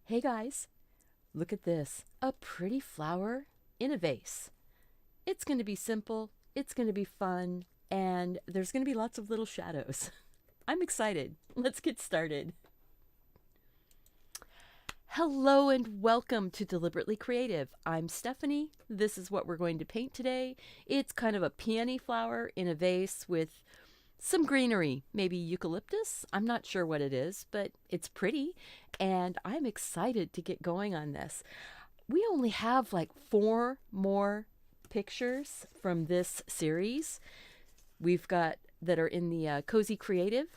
Hey guys, look at this. A pretty flower in a vase. It's going to be simple, it's going to be fun, and there's going to be lots of little shadows. I'm excited. Let's get started. Hello and welcome to Deliberately Creative. I'm Stephanie. This is what we're going to paint today. It's kind of a peony flower in a vase with some greenery, maybe eucalyptus. I'm not sure what it is, but it's pretty, and I'm excited to get going on this. We only have like 4 more pictures from this series. We've got that are in the Cozy Creative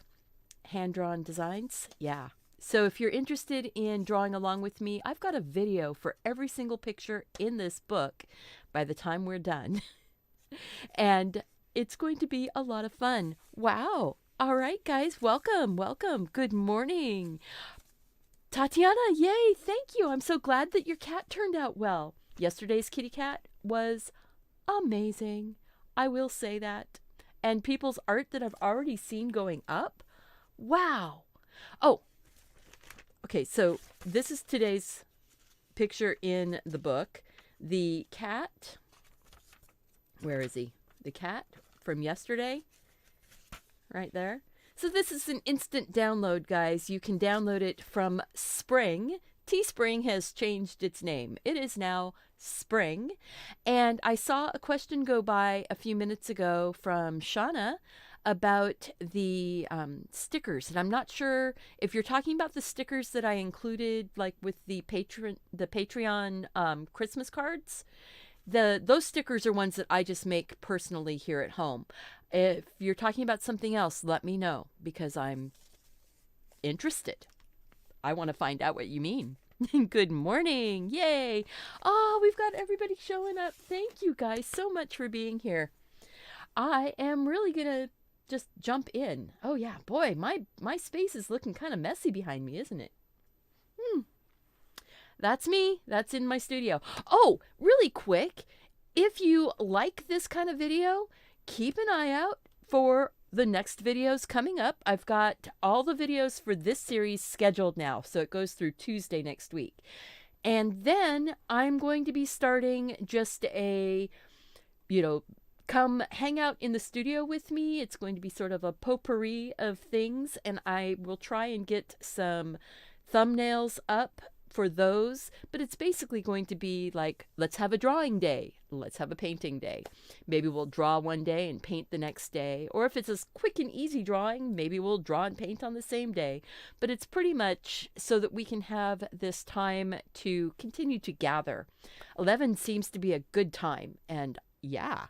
hand-drawn designs. Yeah. So if you're interested in drawing along with me, I've got a video for every single picture in this book by the time we're done. And it's going to be a lot of fun. Wow. All right, guys, welcome, welcome. Good morning. Tatiana, yay, thank you. I'm so glad that your cat turned out well. Yesterday's kitty cat was amazing. I will say that. And people's art that I've already seen going up. Wow. Oh, okay, so this is today's picture in the book. The cat, where is he? The cat from yesterday, right there. So this is an instant download, guys. You can download it from Spring. Teespring has changed its name. It is now Spring. And I saw a question go by a few minutes ago from Shauna about the stickers. And I'm not sure if you're talking about the stickers that I included, like with the Patreon Christmas cards. Those stickers are ones that I just make personally here at home. If you're talking about something else, let me know because I'm interested. I want to find out what you mean. Good morning. Yay. Oh, we've got everybody showing up. Thank you guys so much for being here. I am really going to just jump in. Oh yeah, boy, my space is looking kind of messy behind me, isn't it? That's me. That's in my studio. Oh, really quick, if you like this kind of video, keep an eye out for the next videos coming up. I've got all the videos for this series scheduled now, so it goes through Tuesday next week. And then I'm going to be starting just a, come hang out in the studio with me. It's going to be sort of a potpourri of things, and I will try and get some thumbnails up for those, but it's basically going to be like, let's have a drawing day, let's have a painting day. Maybe we'll draw one day and paint the next day, or if it's a quick and easy drawing, maybe we'll draw and paint on the same day. But it's pretty much so that we can have this time to continue to gather. 11 seems to be a good time, and yeah,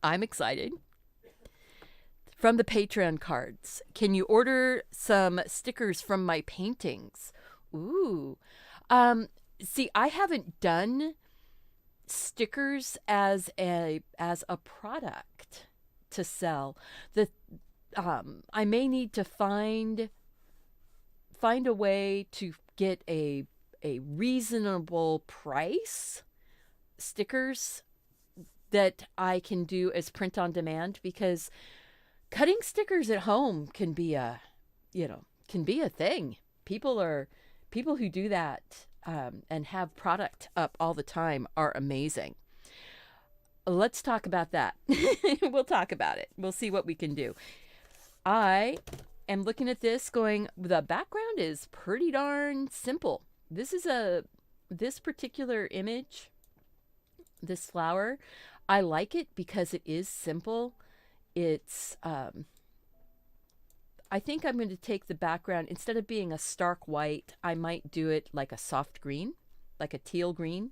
I'm excited. From the Patreon cards, can you order some stickers from my paintings? Ooh. See, I haven't done stickers as a product to sell. I may need to find a way to get a reasonable price stickers that I can do as print on demand, because cutting stickers at home can be a thing. People who do that and have product up all the time are amazing. Let's talk about that. We'll talk about it. We'll see what we can do. I am looking at this going, the background is pretty darn simple. This particular image, this flower, I like it because it is simple. It's I think I'm going to take the background, instead of being a stark white, I might do it like a soft green, like a teal green.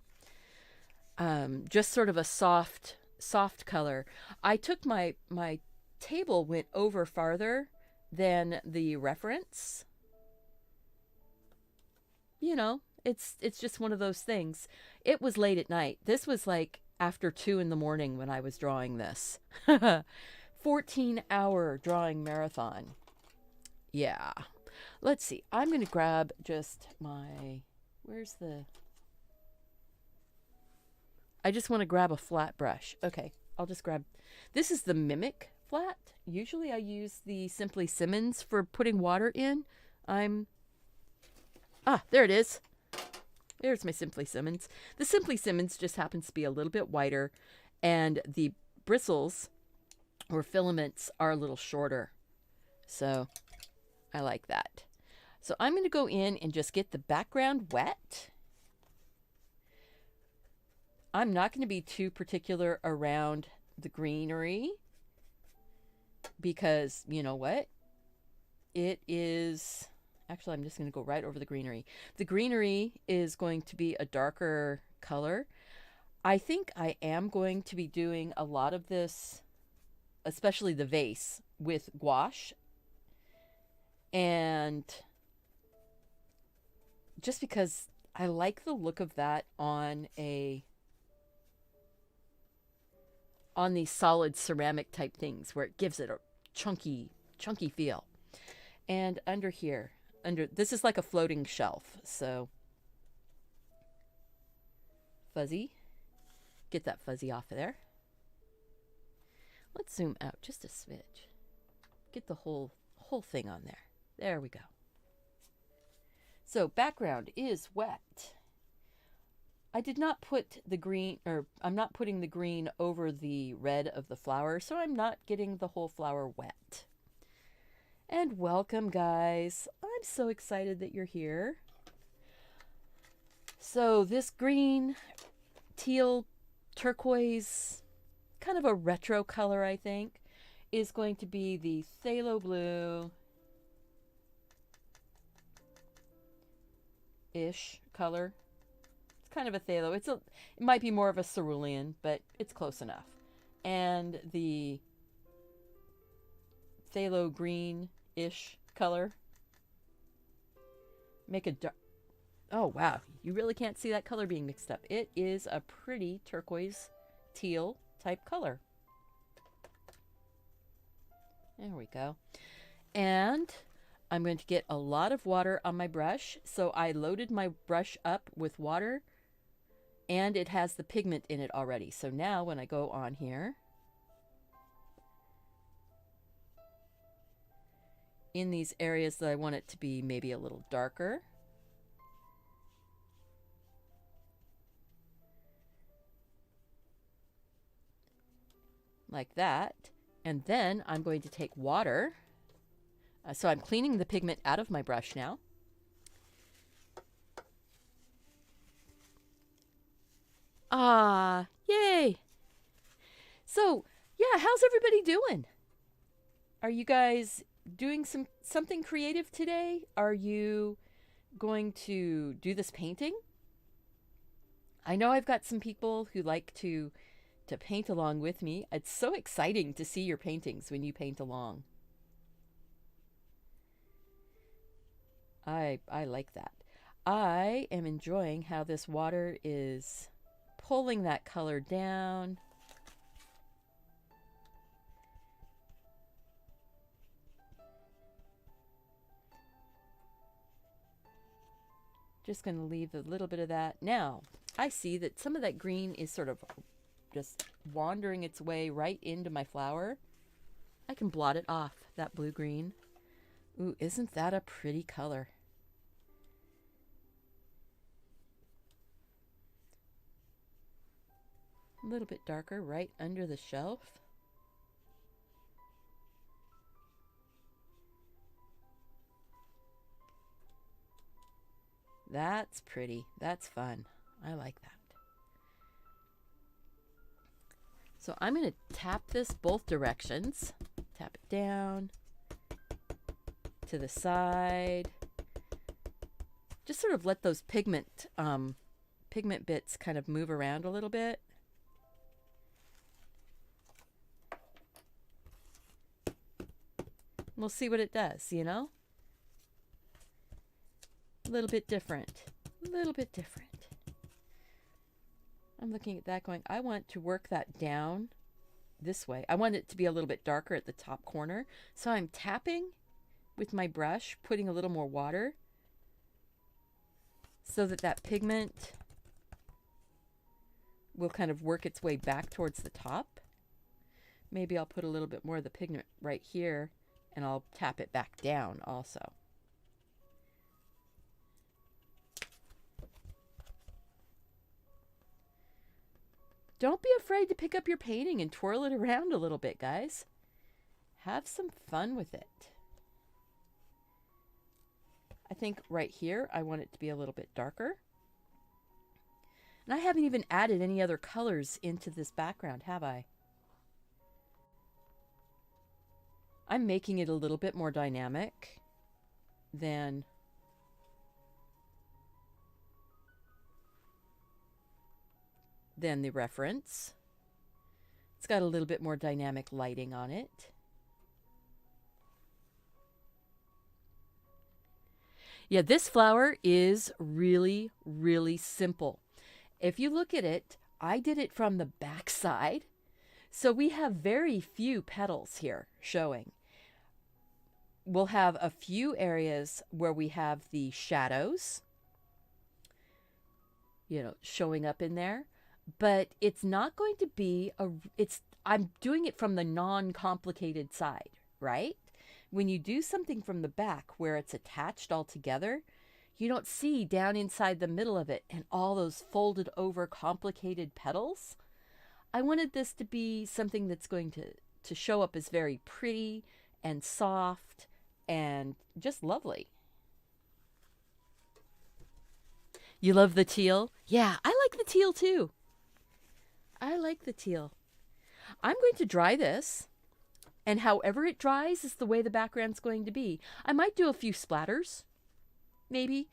Just sort of a soft color. I took my table went over farther than the reference. It's just one of those things. It was late at night. This was like after 2 a.m. when I was drawing this. 14-hour drawing marathon. Yeah. Let's see. I'm going to grab just I just want to grab a flat brush. Okay. I'll just grab, this is the Mimic flat. Usually I use the Simply Simmons for putting water in. I'm Ah, there it is. There's my Simply Simmons. The Simply Simmons just happens to be a little bit whiter, and the bristles or filaments are a little shorter. So I like that. So I'm going to go in and just get the background wet. I'm not going to be too particular around the greenery because, you know what? It is... Actually, I'm just going to go right over the greenery. The greenery is going to be a darker color. I think I am going to be doing a lot of this, especially the vase, with gouache. And just because I like the look of that on these solid ceramic type things where it gives it a chunky feel. And under here, this is like a floating shelf, so fuzzy. Get that fuzzy off of there. Let's zoom out just a smidge. Get the whole thing on there. There we go. So background is wet. I did not put the green, or I'm not putting the green over the red of the flower, so I'm not getting the whole flower wet. And welcome, guys. I'm so excited that you're here. So this green, teal, turquoise, kind of a retro color, I think, is going to be the phthalo blue-ish color. It's kind of a phthalo. It might be more of a cerulean, but it's close enough. And the phthalo green-ish color. Make a dark... Oh, wow. You really can't see that color being mixed up. It is a pretty turquoise teal type color. There we go. And I'm going to get a lot of water on my brush. So I loaded my brush up with water and it has the pigment in it already. So now when I go on here, in these areas that I want it to be maybe a little darker, like that. And then I'm going to take water. So I'm cleaning the pigment out of my brush now. Ah, yay. So, yeah, how's everybody doing? Are you guys doing something creative today? Are you going to do this painting? I know I've got some people who like to paint along with me. It's so exciting to see your paintings when you paint along. I like that. I am enjoying how this water is pulling that color down. Just going to leave a little bit of that. Now, I see that some of that green is sort of just wandering its way right into my flower. I can blot it off, that blue-green. Ooh, isn't that a pretty color? A little bit darker right under the shelf. That's pretty. That's fun. I like that. So I'm going to tap this both directions. Tap it down to the side. Just sort of let those pigment bits kind of move around a little bit. We'll see what it does, you know? A little bit different. A little bit different. I'm looking at that going, I want to work that down this way. I want it to be a little bit darker at the top corner. So I'm tapping with my brush, putting a little more water so that that pigment will kind of work its way back towards the top. Maybe I'll put a little bit more of the pigment right here and I'll tap it back down also. Don't be afraid to pick up your painting and twirl it around a little bit, guys. Have some fun with it. I think right here I want it to be a little bit darker. And I haven't even added any other colors into this background, have I? I'm making it a little bit more dynamic than the reference. It's got a little bit more dynamic lighting on it. Yeah, this flower is really, really simple. If you look at it, I did it from the back side. So we have very few petals here showing. We'll have a few areas where we have the shadows, showing up in there. But it's not going to be I'm doing it from the non-complicated side, right? When you do something from the back where it's attached all together, you don't see down inside the middle of it and all those folded over complicated petals. I wanted this to be something that's going to show up as very pretty and soft and just lovely. You love the teal? Yeah, I like the teal too. I like the teal. I'm going to dry this, and however it dries is the way the background's going to be. I might do a few splatters. Maybe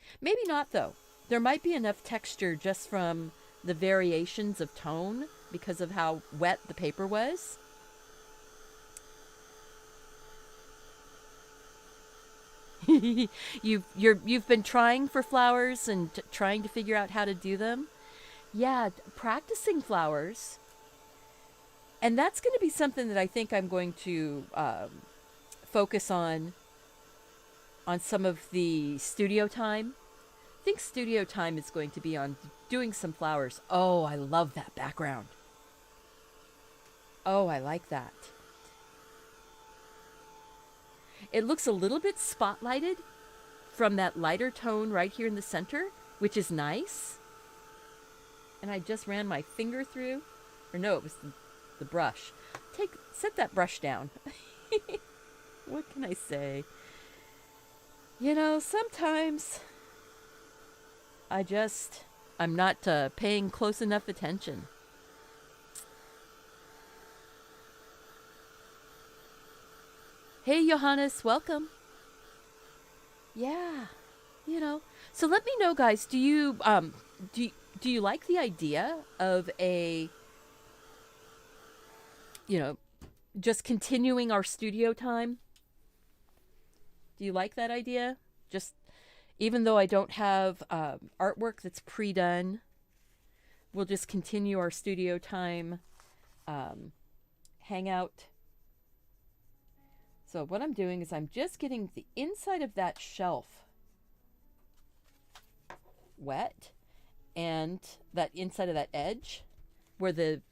not though. There might be enough texture just from the variations of tone because of how wet the paper was. You've been trying for flowers and trying to figure out how to do them. Yeah, practicing flowers. And that's going to be something that I think I'm going to focus on some of the studio time. I think studio time is going to be on doing some flowers. Oh, I love that background. Oh, I like that. It looks a little bit spotlighted from that lighter tone right here in the center, which is nice. And I just ran my finger through, or no, it was the brush. Set that brush down. What can I say? Sometimes I'm not paying close enough attention. Hey, Johannes, welcome. Yeah, So let me know, guys. Do you like the idea of just continuing our studio time? Do you like that idea? Just, even though I don't have artwork that's pre-done, we'll just continue our studio time hangout. So what I'm doing is I'm just getting the inside of that shelf wet, and that inside of that edge where the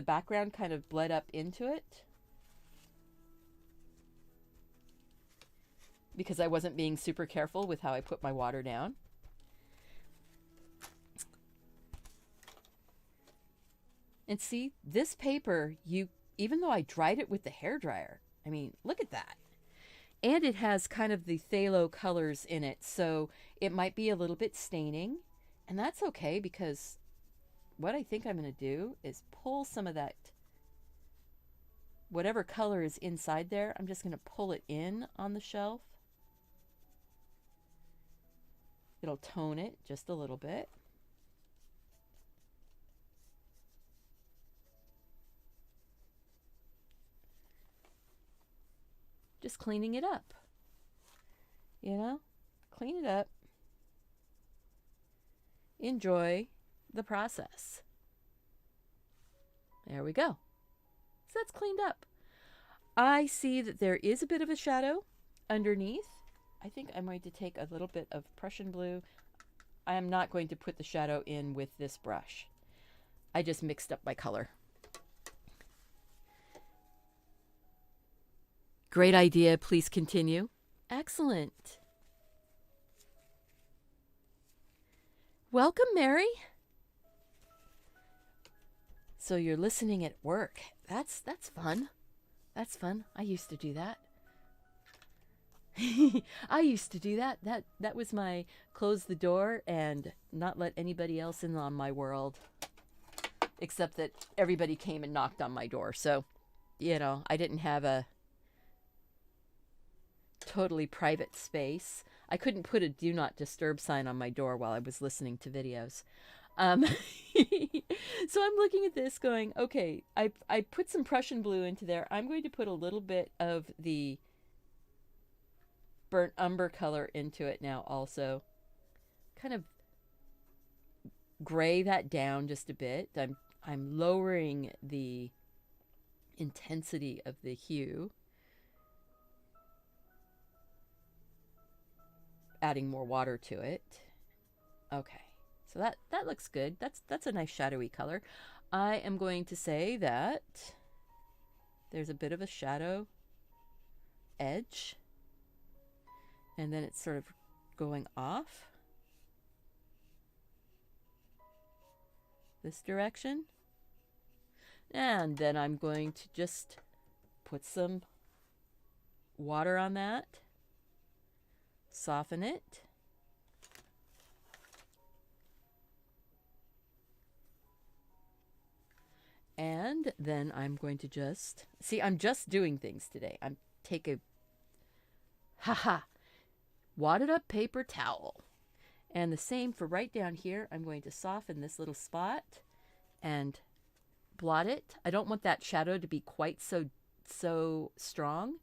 background kind of bled up into it, because I wasn't being super careful with how I put my water down. And see, this paper, even though I dried it with the hairdryer, I mean, look at that. And it has kind of the phthalo colors in it, so it might be a little bit staining, and that's okay, because what I think I'm going to do is pull some of that, whatever color is inside there, I'm just going to pull it in on the shelf. It'll tone it just a little bit. Just cleaning it up. Clean it up. Enjoy the process. There we go. So that's cleaned up. I see that there is a bit of a shadow underneath. I think I'm going to take a little bit of Prussian blue. I am not going to put the shadow in with this brush. I just mixed up my color. Great idea. Please continue. Excellent. Welcome, Mary. So you're listening at work. That's fun. That's fun. I used to do that. I used to do that. That was my close the door and not let anybody else in on my world, except that everybody came and knocked on my door. So, I didn't have a totally private space. I couldn't put a do not disturb sign on my door while I was listening to videos. So I'm looking at this going, okay, I put some Prussian blue into there. I'm going to put a little bit of the burnt umber color into it now also. Kind of gray that down just a bit. I'm lowering the intensity of the hue. Adding more water to it. Okay. So that looks good. That's a nice shadowy color. I am going to say that there's a bit of a shadow edge. And then it's sort of going off this direction. And then I'm going to just put some water on that. Soften it. And then I'm going to just, see, I'm just doing things today. Take a, wadded up paper towel. And the same for right down here. I'm going to soften this little spot and blot it. I don't want that shadow to be quite so strong,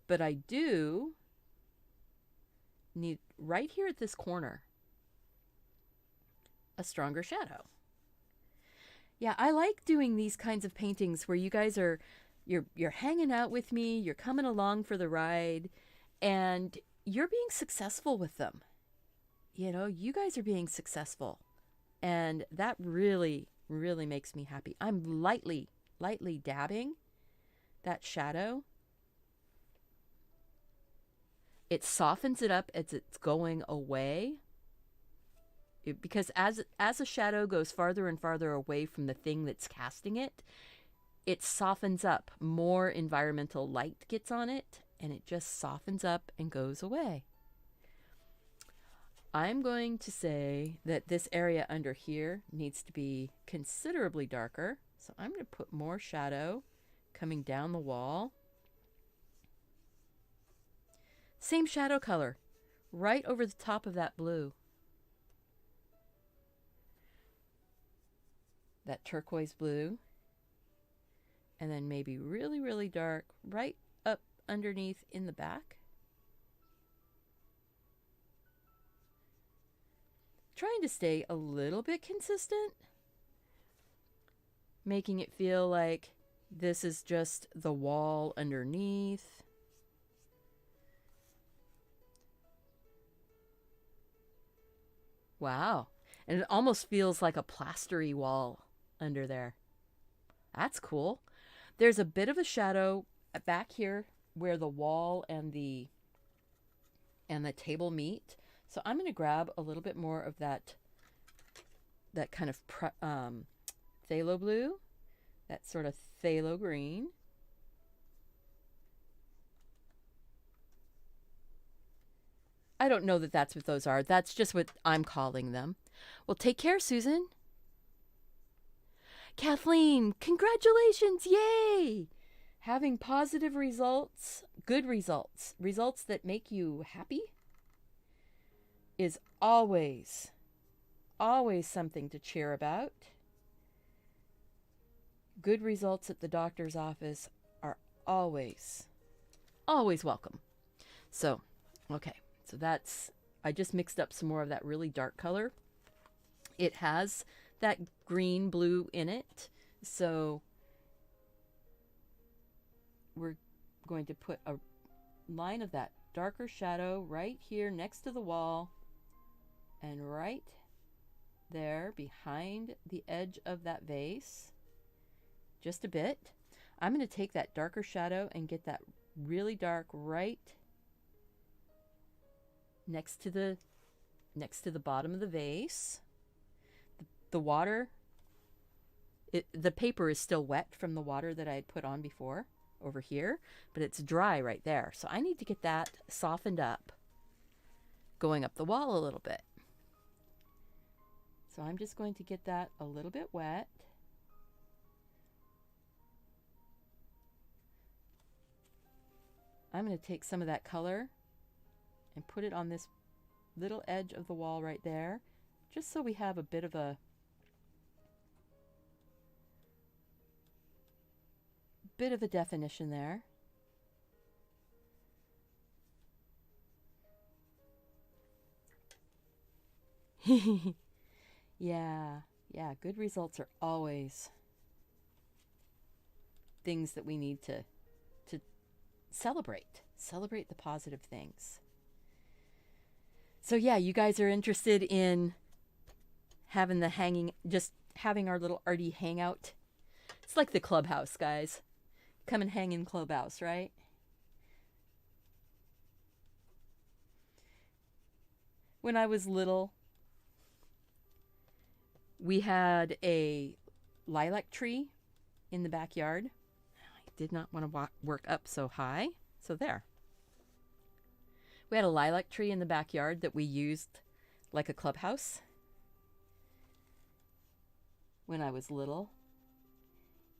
but I do need right here at this corner a stronger shadow. Yeah, I like doing these kinds of paintings where you guys are, you're hanging out with me, you're coming along for the ride, and you're being successful with them. You guys are being successful, and that really, really makes me happy. I'm lightly dabbing that shadow. It softens it up as it's going away. Because as a shadow goes farther and farther away from the thing that's casting it, it softens up. More environmental light gets on it, and it just softens up and goes away. I'm going to say that this area under here needs to be considerably darker. So I'm going to put more shadow coming down the wall. Same shadow color, right over the top of that blue. That turquoise blue, and then maybe really, really dark right up underneath in the back. Trying to stay a little bit consistent, making it feel like this is just the wall underneath. Wow. And it almost feels like a plastery wall under there. That's cool. There's a bit of a shadow back here where the wall and the table meet. So I'm going to grab a little bit more of that kind of phthalo blue, that sort of phthalo green. I don't know that that's what those are. That's just what I'm calling them. Well, take care, Susan. Kathleen, congratulations, yay! Having positive results, good results, results that make you happy is always something to cheer about. Good results at the doctor's office are always welcome. So, okay, so I just mixed up some more of that really dark color. It has that green blue in it, so we're going to put a line of that darker shadow right here next to the wall and right there behind the edge of that vase, just a bit. I'm going to take that darker shadow and get that really dark right next to the bottom of the vase. The water The paper is still wet from the water that I had put on before over here, but it's dry right there. So I need to get that softened up, going up the wall a little bit. So I'm just going to get that a little bit wet. I'm going to take some of that color and put it on this little edge of the wall right there, just so we have a bit of a definition there. Yeah, good results are always things that we need to celebrate. Celebrate the positive things. So yeah, you guys are interested in having the just having our little arty hangout. It's like the clubhouse, guys. Come and hang in clubhouse, right? When I was little, we had a lilac tree in the backyard. I did not want to work up so high, so there. We had a lilac tree in the backyard that we used like a clubhouse when I was little.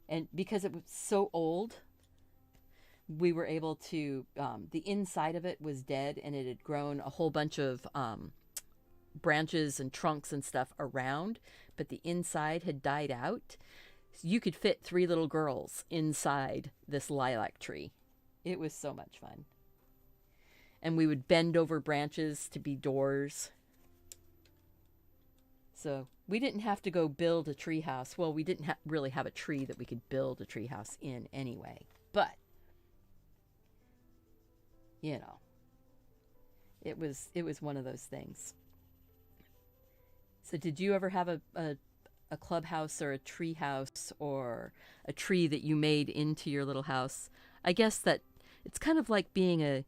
And because it was so old, we were able to, the inside of it was dead, and it had grown a whole bunch of branches and trunks and stuff around, but the inside had died out. So you could fit 3 little girls inside this lilac tree. It was so much fun. And we would bend over branches to be doors. So we didn't have to go build a tree house. Well, we didn't really have a tree that we could build a tree house in anyway. But, you know, it was one of those things. So did you ever have a clubhouse or a tree house or a tree that you made into your little house? I guess that it's kind of like being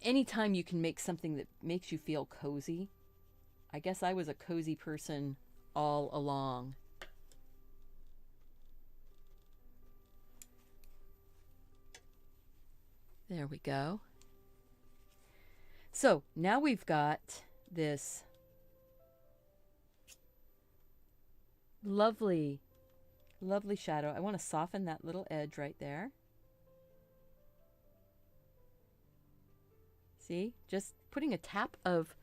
anytime you can make something that makes you feel cozy. I guess I was a cozy person all along. There we go. So now we've got this lovely, lovely shadow. I want to soften that little edge right there. See, just putting a tap of,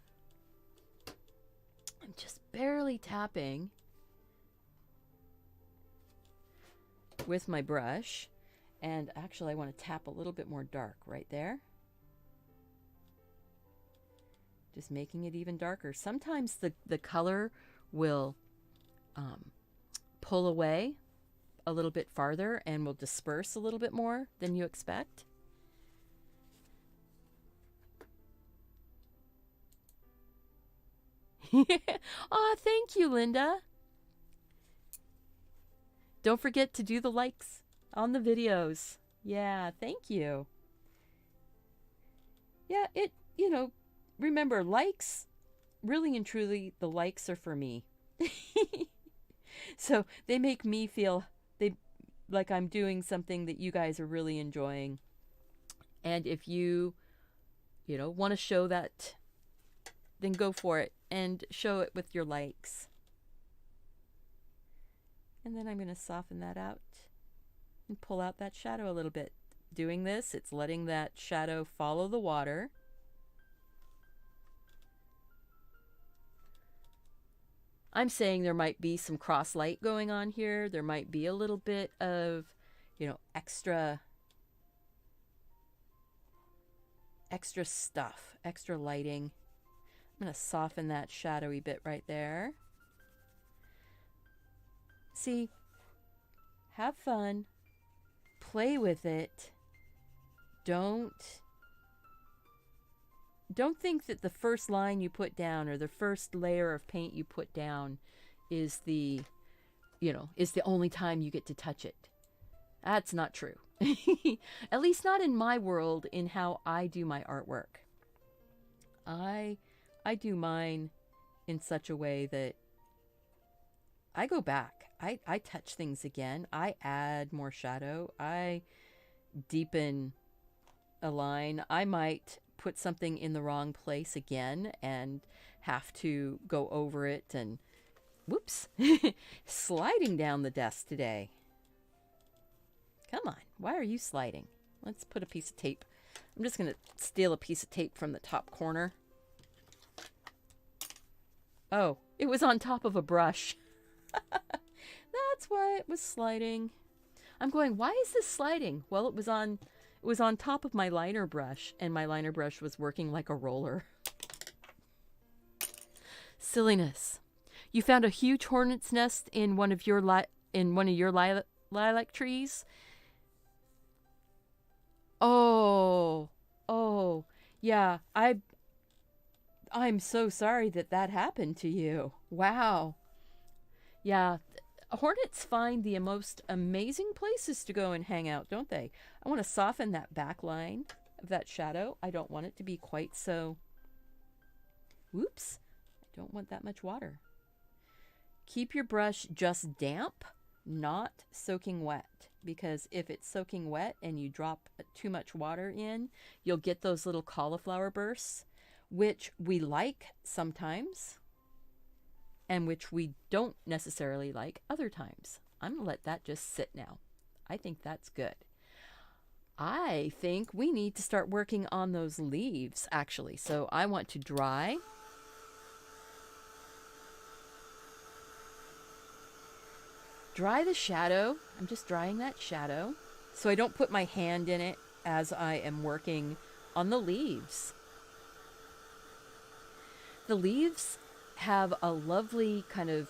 I'm just barely tapping with my brush. And actually I want to tap a little bit more dark right there. Just making it even darker. Sometimes the color will pull away a little bit farther and will disperse a little bit more than you expect. Aw, thank you, Linda. Don't forget to do the likes on the videos. Yeah, thank you. Yeah, remember, likes, really and truly, the likes are for me. So they make me feel like I'm doing something that you guys are really enjoying. And if you want to show that, then go for it and show it with your likes. And then I'm going to soften that out and pull out that shadow a little bit. Doing this, it's letting that shadow follow the water. I'm saying there might be some cross light going on here. There might be a little bit of, extra stuff, extra lighting. I'm going to soften that shadowy bit right there. See, have fun, play with it. Don't think that the first line you put down or the first layer of paint you put down is the only time you get to touch it. That's not true. At least not in my world, in how I do my artwork. I do mine in such a way that I go back. I touch things again. I add more shadow. I deepen a line. I might put something in the wrong place again and have to go over it and whoops, sliding down the desk today. Come on, why are you sliding? Let's put a piece of tape. I'm just going to steal a piece of tape from the top corner. Oh, it was on top of a brush. That's why it was sliding. I'm going, why is this sliding? Well, it was on top of my liner brush, and my liner brush was working like a roller. Silliness. You found a huge hornet's nest in one of your lilac trees. Oh, yeah. I'm so sorry that happened to you. Wow. Yeah, hornets find the most amazing places to go and hang out, don't they? I want to soften that back line of that shadow. I don't want it to be quite so... Whoops. I don't want that much water. Keep your brush just damp, not soaking wet. Because if it's soaking wet and you drop too much water in, you'll get those little cauliflower bursts, which we like sometimes, and which we don't necessarily like other times. I'm going to let that just sit now. I think that's good. I think we need to start working on those leaves, actually. So I want to dry the shadow. I'm just drying that shadow so I don't put my hand in it as I am working on the leaves. The leaves have a lovely kind of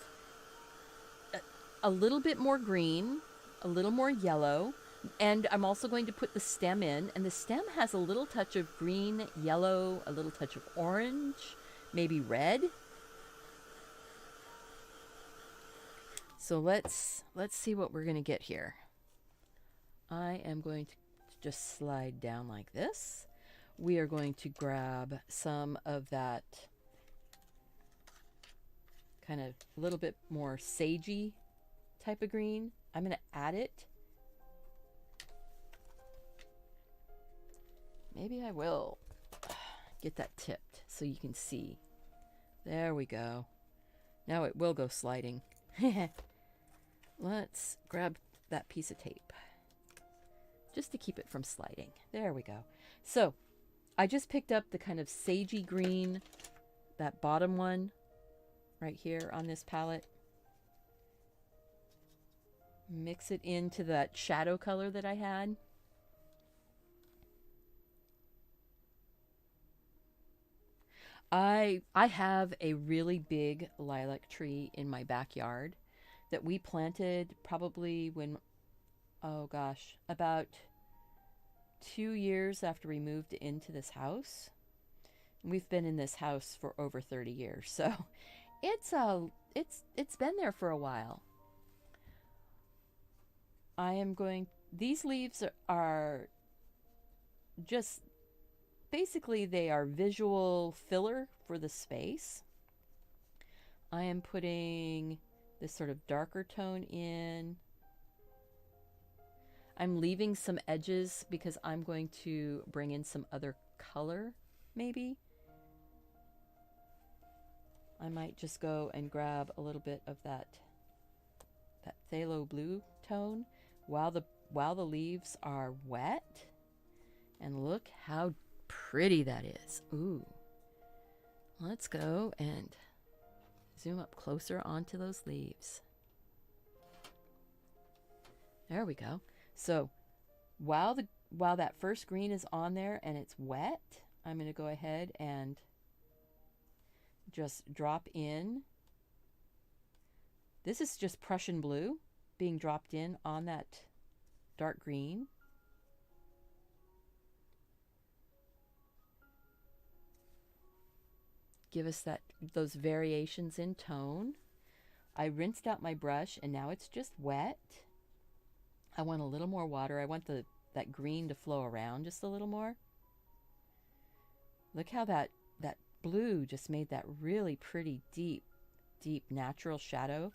a little bit more green, a little more yellow, and I'm also going to put the stem in, and the stem has a little touch of green, yellow, a little touch of orange, maybe red. So let's see what we're going to get here. I am going to just slide down like this. We are going to grab some of that kind of a little bit more sagey type of green. I'm going to add it. Maybe I will get that tipped so you can see. There we go. Now it will go sliding. Let's grab that piece of tape just to keep it from sliding. There we go. So I just picked up the kind of sagey green, that bottom one right here on this palette. Mix it into that shadow color that I had. I have a really big lilac tree in my backyard that we planted probably when, oh gosh, about 2 years after we moved into this house. We've been in this house for over 30 years, so it's been there for a while. These leaves are just, basically they are visual filler for the space. I am putting this sort of darker tone in. I'm leaving some edges because I'm going to bring in some other color, maybe. I might just go and grab a little bit of that phthalo blue tone while the leaves are wet. And look how pretty that is. Ooh. Let's go and zoom up closer onto those leaves. There we go. So while that first green is on there and it's wet, I'm going to go ahead and just drop in. This is just Prussian blue being dropped in on that dark green. Give us those variations in tone. I rinsed out my brush and now it's just wet. I want a little more water. I want that green to flow around just a little more. Look how that blue just made that really pretty deep natural shadow.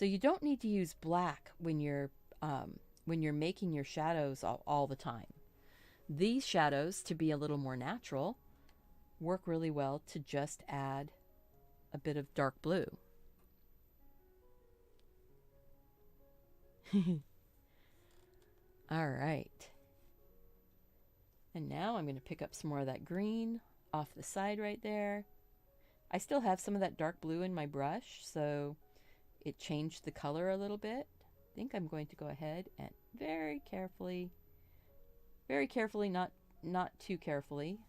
So you don't need to use black when you're making your shadows all the time. These shadows, to be a little more natural, work really well to just add a bit of dark blue. All right. And now I'm going to pick up some more of that green off the side right there. I still have some of that dark blue in my brush, so it changed the color a little bit. I think I'm going to go ahead and very carefully, not too carefully,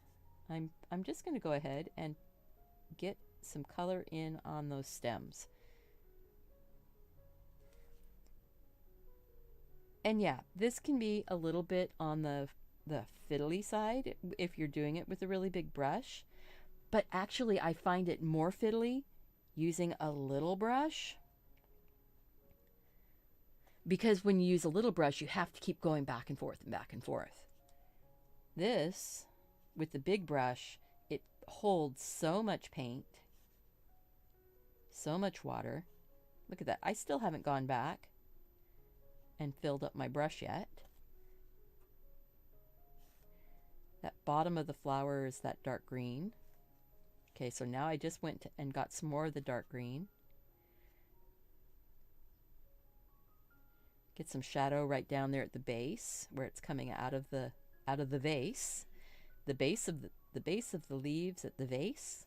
I'm just going to go ahead and get some color in on those stems. And yeah, this can be a little bit on the fiddly side if you're doing it with a really big brush. But actually, I find it more fiddly using a little brush. Because when you use a little brush, you have to keep going back and forth and back and forth. This, with the big brush, it holds so much paint, so much water. Look at that. I still haven't gone back and filled up my brush yet. That bottom of the flower is that dark green. Okay, so now I just went and got some more of the dark green. Get some shadow right down there at the base where it's coming out of the vase. The base of the leaves at the vase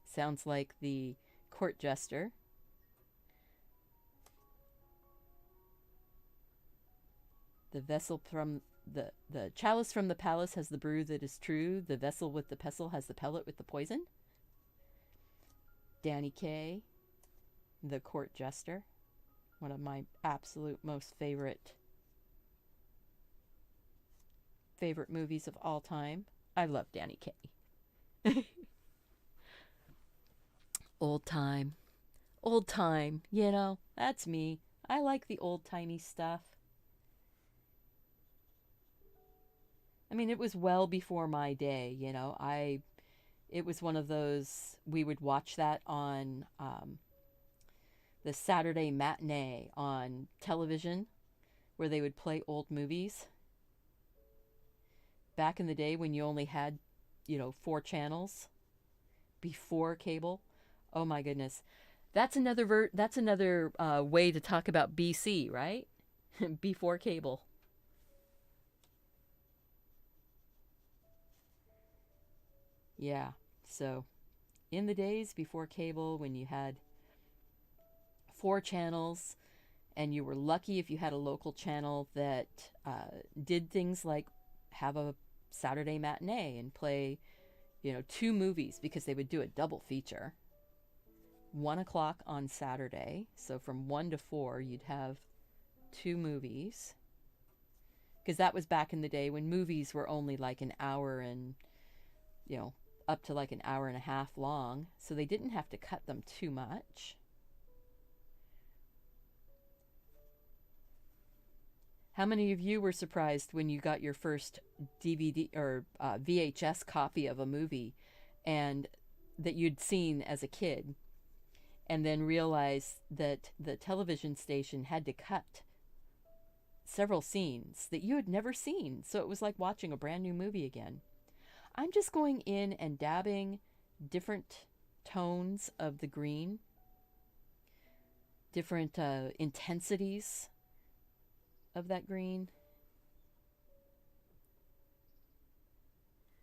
sounds like the court jester. The vessel from the chalice from the palace has the brew that is true. The vessel with the pestle has the pellet with the poison. Danny Kaye, the court jester, one of my absolute most favorite movies of all time. I love Danny Kaye. Old time, you know, that's me. I like the old-timey stuff. I mean, it was well before my day, you know. It was one of those, we would watch that on the Saturday matinee on television where they would play old movies. Back in the day when you only had, you know, 4 channels before cable. Oh my goodness. That's another way to talk about BC, right? Before cable. Yeah, so in the days before cable, when you had 4 channels, and you were lucky if you had a local channel that did things like have a Saturday matinee and play, you know, 2 movies, because they would do a double feature. 1 o'clock on Saturday, so from 1 to 4, you'd have 2 movies. Because that was back in the day when movies were only like an hour and, you know, up to like an hour and a half long, so they didn't have to cut them too much. How many of you were surprised when you got your first DVD or VHS copy of a movie and that you'd seen as a kid, and then realized that the television station had to cut several scenes that you had never seen, so it was like watching a brand new movie again? I'm just going in and dabbing different tones of the green, different intensities of that green.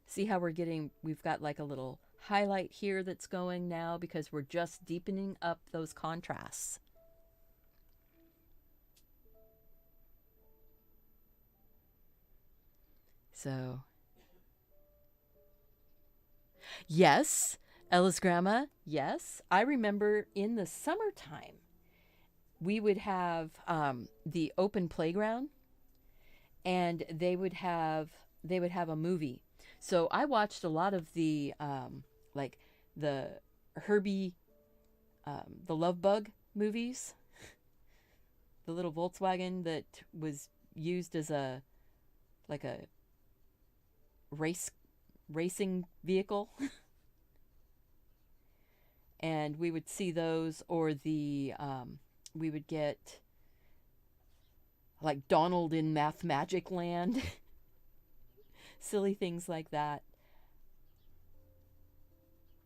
See how we've got like a little highlight here that's going now because we're just deepening up those contrasts. So, yes, Ella's grandma, yes. I remember in the summertime, we would have the open playground, and they would have a movie. So I watched a lot of the like the Herbie, the Love Bug movies, the little Volkswagen that was used as a racing vehicle. And we would see those, or we would get like Donald in Math Magic Land, silly things like that.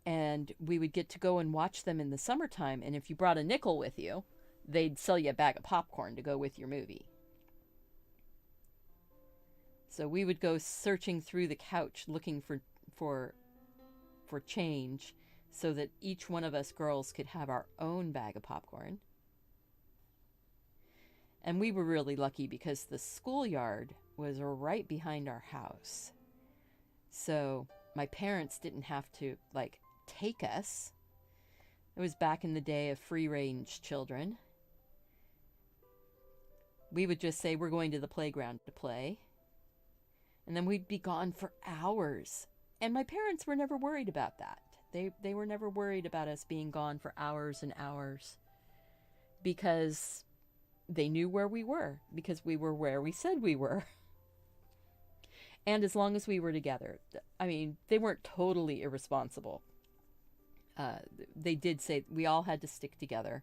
And we would get to go and watch them in the summertime. And if you brought a nickel with you, they'd sell you a bag of popcorn to go with your movie. So we would go searching through the couch looking for change, so that each one of us girls could have our own bag of popcorn. And we were really lucky because the schoolyard was right behind our house. So my parents didn't have to like take us. It was back in the day of free range children. We would just say we're going to the playground to play. And then we'd be gone for hours. And my parents were never worried about that. They were never worried about us being gone for hours and hours, because they knew where we were, because we were where we said we were. And as long as we were together, I mean, they weren't totally irresponsible. They did say we all had to stick together.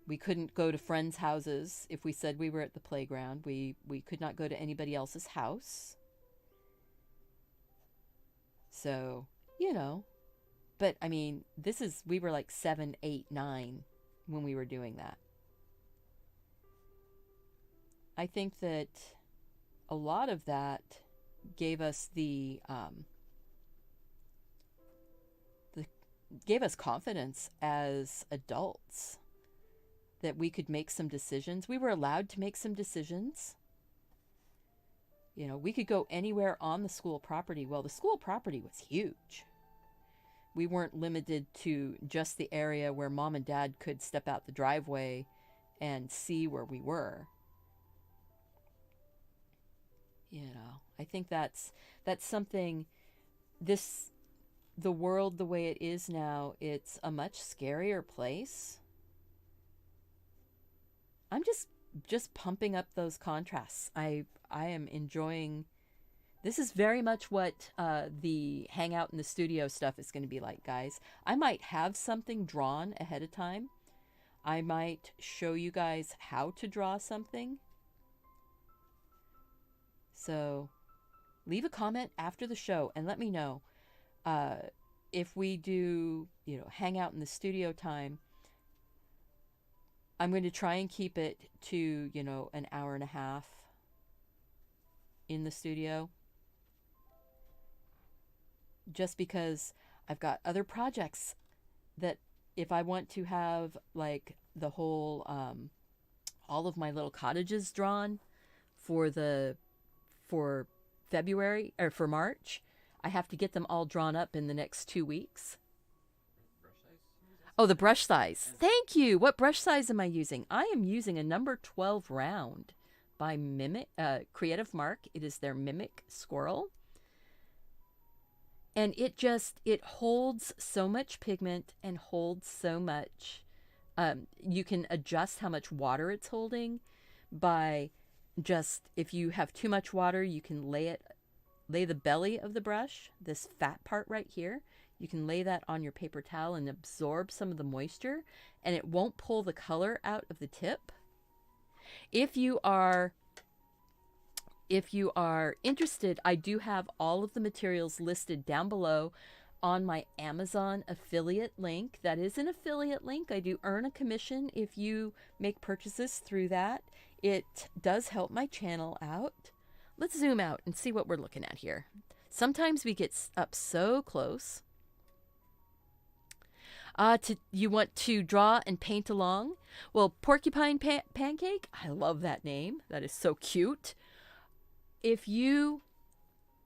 We couldn't go to friends' houses if we said we were at the playground. We could not go to anybody else's house. So, you know, but I mean, we were like 7, 8, 9 when we were doing that. I think that a lot of that gave us gave us confidence as adults, that we could make some decisions. We were allowed to make some decisions. You know, we could go anywhere on the school property. Well, the school property was huge. We weren't limited to just the area where mom and dad could step out the driveway and see where we were. You know, I think that's something, the world the way it is now, it's a much scarier place. I'm just pumping up those contrasts. I am enjoying. This is very much what the hangout in the studio stuff is going to be like, guys. I might have something drawn ahead of time. I might show you guys how to draw something. So leave a comment after the show and let me know if we do, you know, hangout in the studio time. I'm going to try and keep it to, you know, an hour and a half in the studio. Just because I've got other projects that if I want to have like the whole, all of my little cottages drawn for February or for March, I have to get them all drawn up in the next 2 weeks. Oh, the brush size. Thank you. What brush size am I using? I am using a number 12 round by Creative Mark. It is their Mimic Squirrel. And it holds so much pigment and holds so much. You can adjust how much water it's holding by just, if you have too much water, you can lay the belly of the brush, this fat part right here. You can lay that on your paper towel and absorb some of the moisture, and it won't pull the color out of the tip. If you are interested, I do have all of the materials listed down below on my Amazon affiliate link. That is an affiliate link. I do earn a commission if you make purchases through that. It does help my channel out. Let's zoom out and see what we're looking at here. Sometimes we get up so close. You want to draw and paint along? Well, Porcupine Pancake, I love that name. That is so cute. If you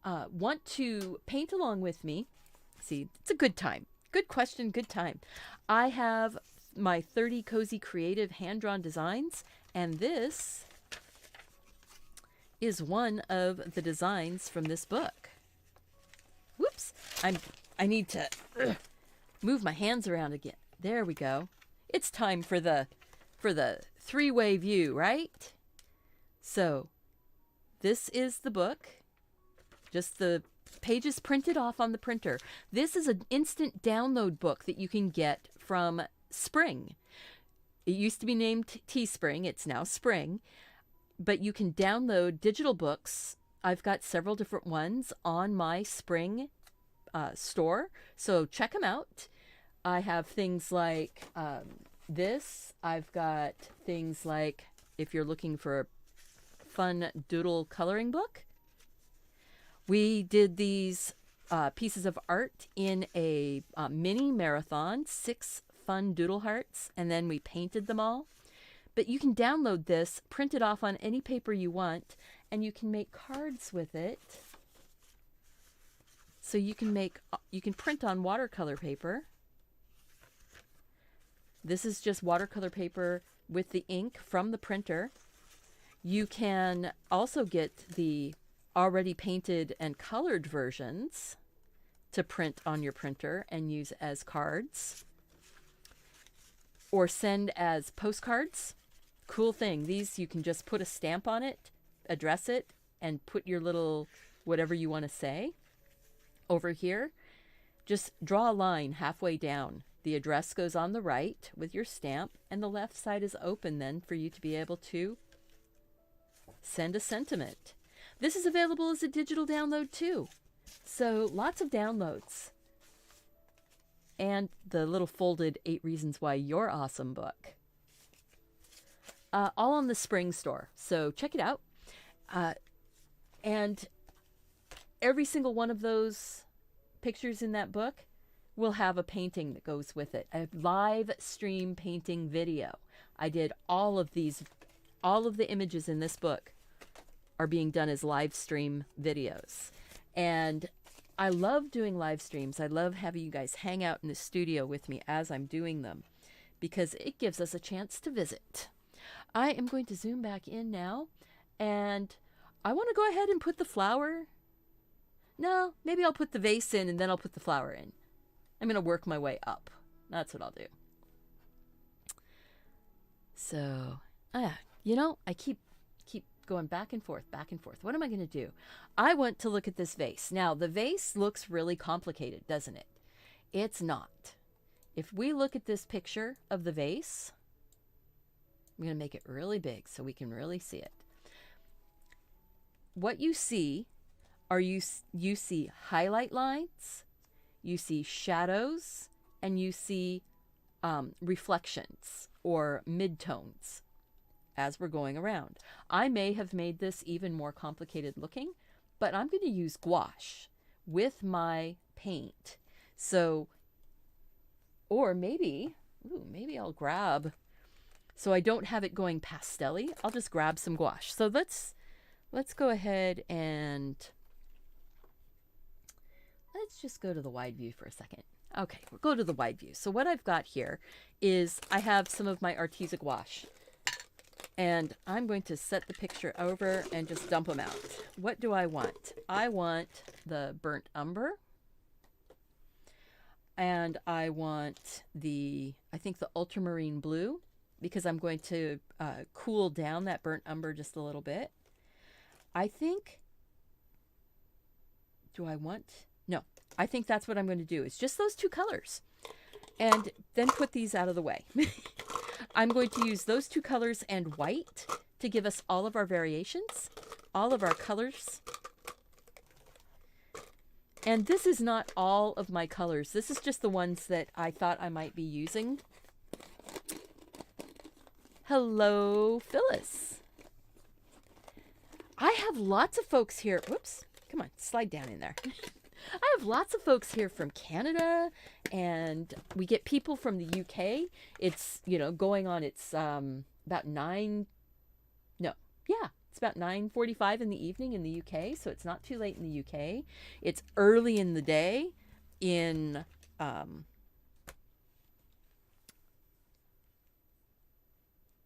want to paint along with me, see, it's a good time. Good question, good time. I have my 30 Cozy Creative hand-drawn designs, and this is one of the designs from this book. Whoops, I need to move my hands around again. There we go. It's time for the three-way view, right? So this is the book, just the pages printed off on the printer. This is an instant download book that you can get from Spring. It used to be named Teespring. It's now Spring. But you can download digital books. I've got several different ones on my Spring store. So check them out. I have things like this. I've got things like, if you're looking for a fun doodle coloring book. We did these pieces of art in a mini marathon, 6 fun doodle hearts, and then we painted them all. But you can download this, print it off on any paper you want, and you can make cards with it. So you can print on watercolor paper. This is just watercolor paper with the ink from the printer. You can also get the already painted and colored versions to print on your printer and use as cards or send as postcards. Cool thing. These, you can just put a stamp on it, address it, and put your little whatever you want to say over here. Just draw a line halfway down. The address goes on the right with your stamp, and the left side is open then for you to be able to send a sentiment. This is available as a digital download too. So lots of downloads. And the little folded 8 Reasons Why You're Awesome book. All on the Spring store. So check it out. And every single one of those pictures in that book will have a painting that goes with it. A live stream painting video. I did all of these, all of the images in this book are being done as live stream videos. And I love doing live streams. I love having you guys hang out in the studio with me as I'm doing them because it gives us a chance to visit. I am going to zoom back in now, and I want to go ahead and put the flower. No, maybe I'll put the vase in and then I'll put the flower in. I'm going to work my way up. That's what I'll do. So, you know, I keep going back and forth, back and forth. What am I going to do? I want to look at this vase. Now, the vase looks really complicated, doesn't it? It's not. If we look at this picture of the vase, I'm going to make it really big so we can really see it. What you see are you see highlight lines, you see shadows, and you see reflections or midtones as we're going around. I may have made this even more complicated looking, but I'm going to use gouache with my paint. So, or maybe I'll grab, so I don't have it going pastel-y, I'll just grab some gouache. So let's go ahead and let's just go to the wide view for a second. Okay, we'll go to the wide view. So what I've got here is I have some of my Arteza gouache. And I'm going to set the picture over and just dump them out. What do I want? I want the burnt umber. And I want I think the ultramarine blue, because I'm going to cool down that burnt umber just a little bit. I think, no, I think that's what I'm going to do. It's just those 2 colors. And then put these out of the way. I'm going to use those 2 colors and white to give us all of our variations, all of our colors. And this is not all of my colors. This is just the ones that I thought I might be using. Hello, Phyllis. I have lots of folks here. Whoops. Come on, slide down in there. I have lots of folks here from Canada, and we get people from the UK. It's, going on, it's about 9:45 in the evening in the UK, so it's not too late in the UK. It's early in the day in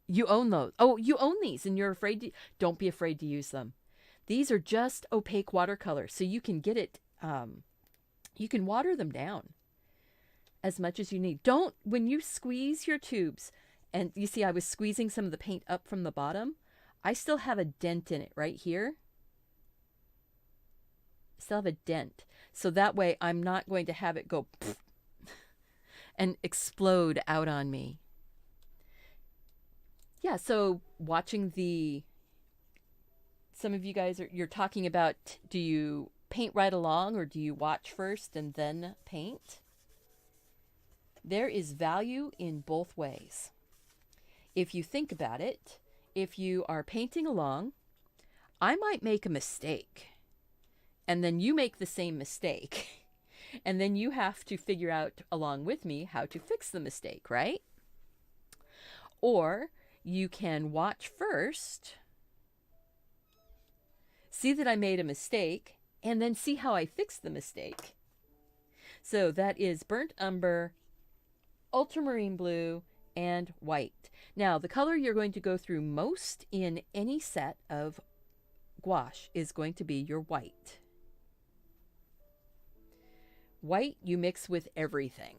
you own those. Oh, you own these, and you're afraid to, don't be afraid to use them. These are just opaque watercolor, so you can get it, you can water them down as much as you need. When you squeeze your tubes, and you see I was squeezing some of the paint up from the bottom, I still have a dent in it right here. still have a dent. So that way I'm not going to have it go and explode out on me. Yeah, so watching some of you guys you're talking about, do you paint right along or do you watch first and then paint? There is value in both ways. If you think about it, if you are painting along, I might make a mistake, and then you make the same mistake, and then you have to figure out along with me how to fix the mistake, right? Or you can watch first, see that I made a mistake, and then see how I fix the mistake. So that is burnt umber, ultramarine blue, and white. Now, the color you're going to go through most in any set of gouache is going to be your white. White you mix with everything.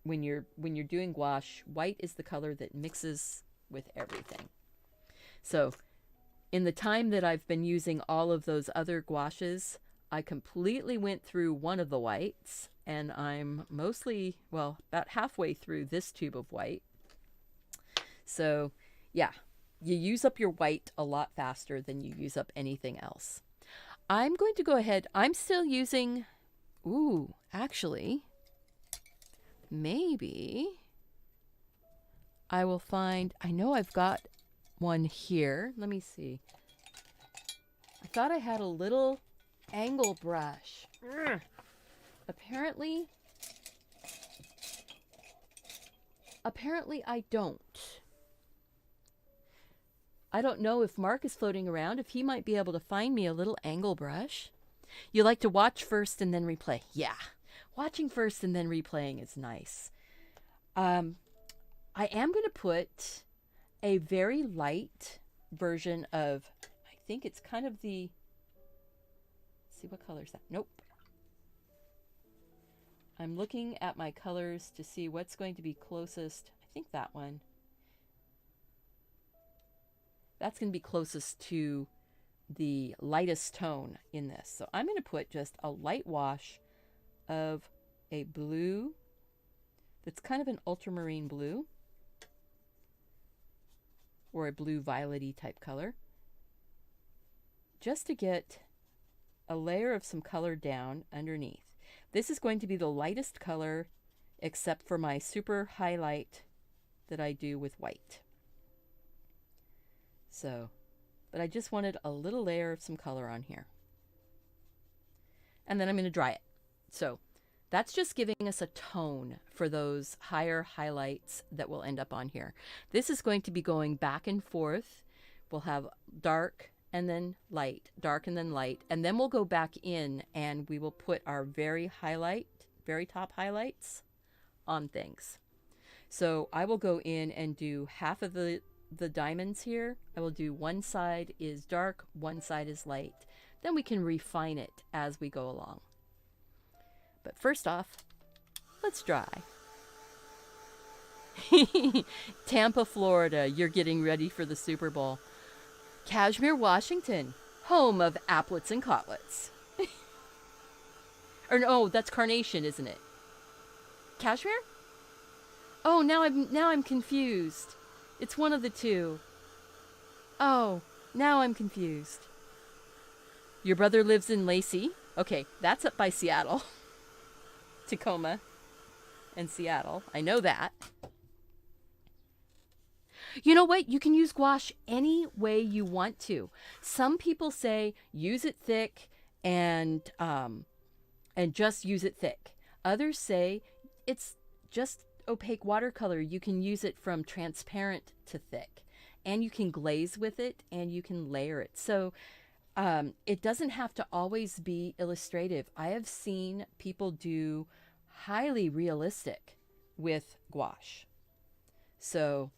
When you're doing gouache, white is the color that mixes with everything. So, in the time that I've been using all of those other gouaches, I completely went through one of the whites, and I'm mostly, well, about halfway through this tube of white. So, yeah, you use up your white a lot faster than you use up anything else. I'm going to go ahead, I'm still using, actually, maybe I will find, I know I've got one here. Let me see. I thought I had a little angle brush. Apparently I don't. I don't know if Mark is floating around, if he might be able to find me a little angle brush. You like to watch first and then replay. Yeah, watching first and then replaying is nice. I am going to put a very light version of, I think it's kind of the, let's see, what color is that? Nope. I'm looking at my colors to see what's going to be closest. I think that one. That's going to be closest to the lightest tone in this. So I'm going to put just a light wash of a blue that's kind of an ultramarine blue, or a blue violet-y type color, just to get a layer of some color down underneath. This is going to be the lightest color except for my super highlight that I do with white. So, but I just wanted a little layer of some color on here. And then I'm going to dry it. So that's just giving us a tone for those higher highlights that will end up on here. This is going to be going back and forth. We'll have dark and then light, dark and then light, and then we'll go back in and we will put our very top highlights on things. So I will go in and do half of the diamonds here. I will do one side is dark, one side is light. Then we can refine it as we go along. But first off, let's dry. Tampa, Florida, you're getting ready for the Super Bowl. Kashmir, Washington, home of applets and cotlets. Or no, that's carnation, isn't it? Kashmir? Oh, now I'm confused. It's one of the two. Oh, now I'm confused. Your brother lives in Lacey. Okay, that's up by Seattle. Tacoma and Seattle. I know that. You know what? You can use gouache any way you want to. Some people say use it thick and just use it thick. Others say it's just opaque watercolor. You can use it from transparent to thick, and you can glaze with it and you can layer it. So it doesn't have to always be illustrative. I have seen people do highly realistic with gouache. So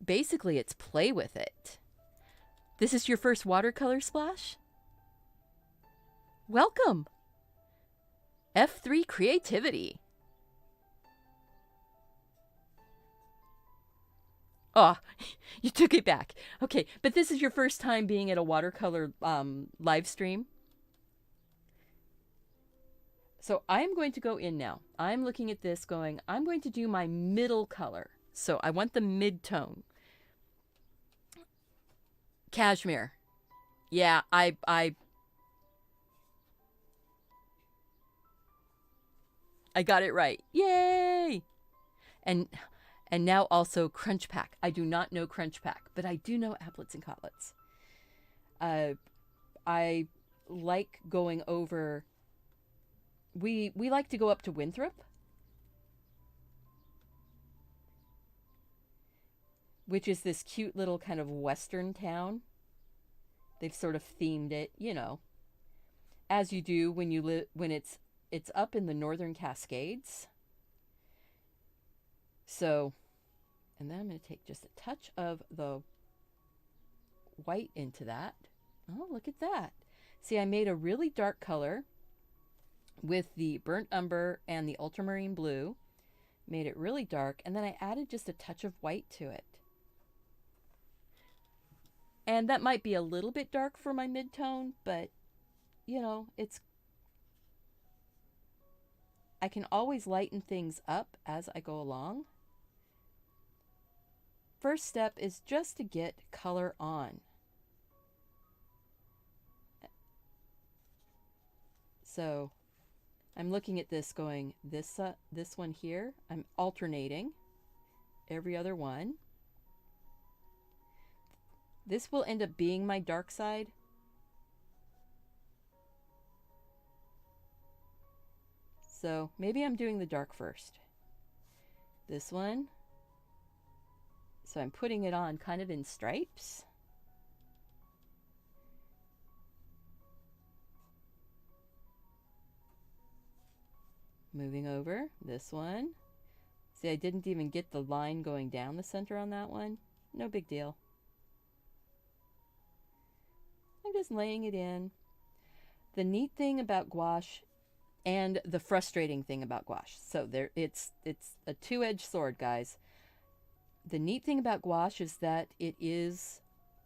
basically it's play with it. This is your first watercolor splash? Welcome. F3 Creativity. Oh, you took it back. Okay, but this is your first time being at a watercolor live stream? So I'm going to go in now. I'm looking at this going, I'm going to do my middle color. So I want the mid-tone. Cashmere. Yeah, I got it right. Yay! And now also Crunch Pack. I do not know Crunch Pack, but I do know Applets and Cotlets. I like going over. We like to go up to Winthrop, which is this cute little kind of western town. They've sort of themed it, you know, as you do when you live when it's up in the Northern Cascades. So, and then I'm going to take just a touch of the white into that. Oh, look at that. See, I made a really dark color with the burnt umber and the ultramarine blue. Made it really dark, and then I added just a touch of white to it. And that might be a little bit dark for my mid-tone, but, you know, I can always lighten things up as I go along. First step is just to get color on. So I'm looking at this going, this one here, I'm alternating every other one. This will end up being my dark side. So maybe I'm doing the dark first. This one. So I'm putting it on kind of in stripes. Moving over, this one. See, I didn't even get the line going down the center on that one. No big deal. I'm just laying it in. The neat thing about gouache and the frustrating thing about gouache. So there, it's a two-edged sword, guys. The neat thing about gouache is that it is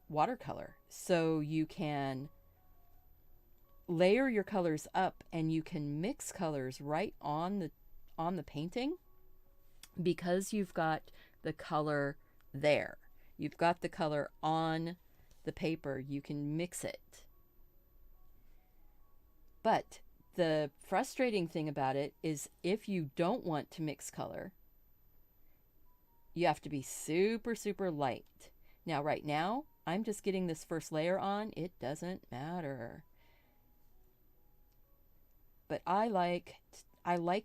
watercolor. So you can layer your colors up and you can mix colors right on the painting because you've got the color there. You've got the color on the paper. You can mix it. But the frustrating thing about it is if you don't want to mix color, you have to be super, super light. Now, right now, I'm just getting this first layer on. It doesn't matter. But I like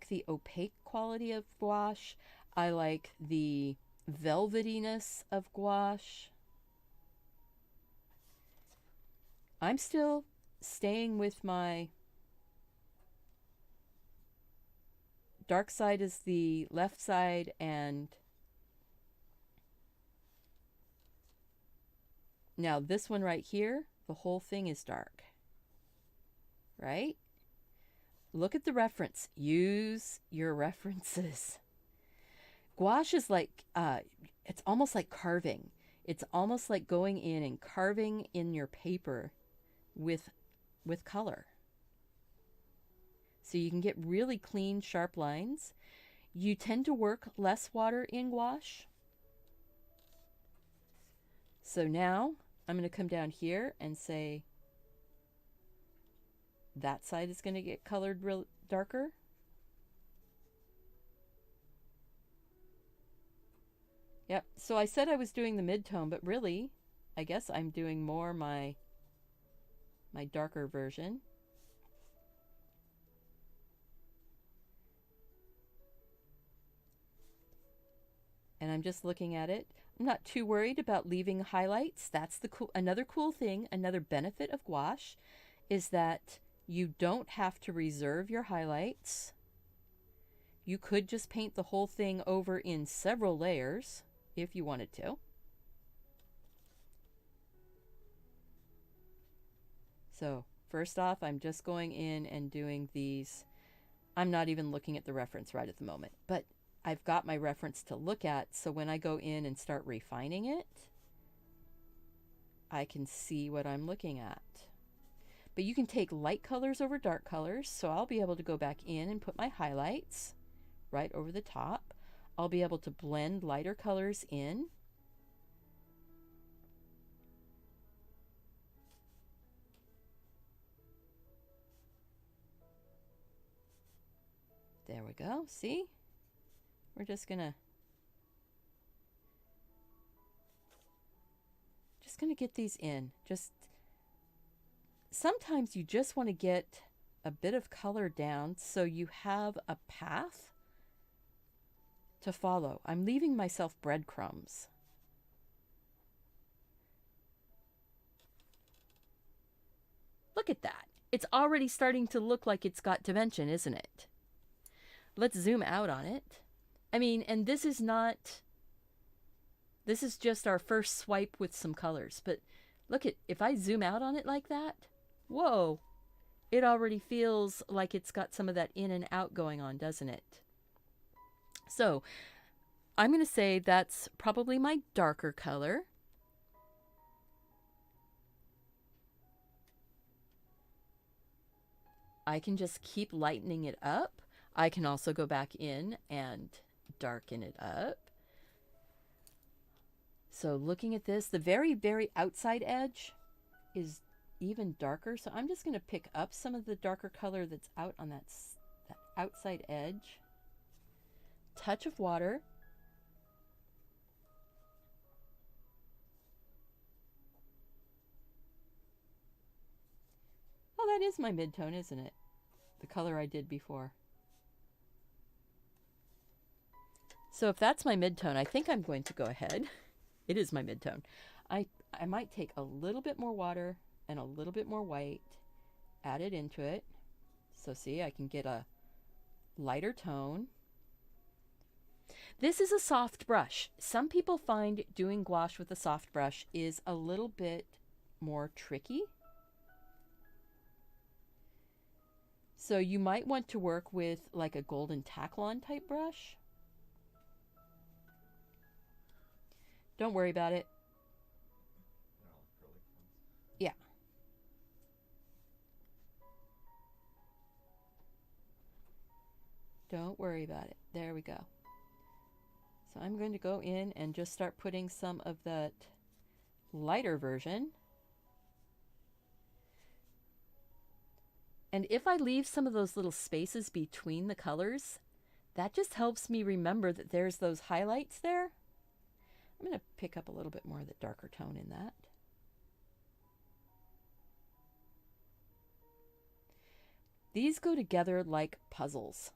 the opaque quality of gouache. I like the velvetyness of gouache. I'm still staying with my dark side is the left side, and now this one right here, the whole thing is dark, right? Look at the reference. Use your references. Gouache is like, it's almost like carving. It's almost like going in and carving in your paper with color. So you can get really clean, sharp lines. You tend to work less water in gouache. So now I'm going to come down here and say that side is going to get colored real darker. Yep, so I said I was doing the mid-tone, but really, I guess I'm doing more my darker version. And I'm just looking at it. I'm not too worried about leaving highlights. That's the another cool thing, another benefit of gouache is that you don't have to reserve your highlights. You could just paint the whole thing over in several layers if you wanted to. So first off, I'm just going in and doing these. I'm not even looking at the reference right at the moment, but I've got my reference to look at, so when I go in and start refining it, I can see what I'm looking at. But you can take light colors over dark colors. So I'll be able to go back in and put my highlights right over the top. I'll be able to blend lighter colors in. There we go. See? We're just gonna get these in. Just sometimes you just want to get a bit of color down so you have a path to follow. I'm leaving myself breadcrumbs. Look at that. It's already starting to look like it's got dimension, isn't it? Let's zoom out on it. I mean, and this is just our first swipe with some colors. But look at, if I zoom out on it like that, whoa, it already feels like it's got some of that in and out going on, doesn't it? So I'm going to say that's probably my darker color. I can just keep lightening it up. I can also go back in and darken it up. So looking at this, the very, very outside edge is even darker. So I'm just going to pick up some of the darker color that's out on that outside edge. Touch of water. Oh, that is my midtone, isn't it? The color I did before. So if that's my midtone, I think I'm going to go ahead. It is my midtone. I might take a little bit more water and a little bit more white, add it into it. So see, I can get a lighter tone. This is a soft brush. Some people find doing gouache with a soft brush is a little bit more tricky. So you might want to work with like a golden taklon type brush. Don't worry about it. Yeah. Don't worry about it. There we go. So I'm going to go in and just start putting some of that lighter version. And if I leave some of those little spaces between the colors, that just helps me remember that there's those highlights there. I'm going to pick up a little bit more of the darker tone in that. These go together like puzzles.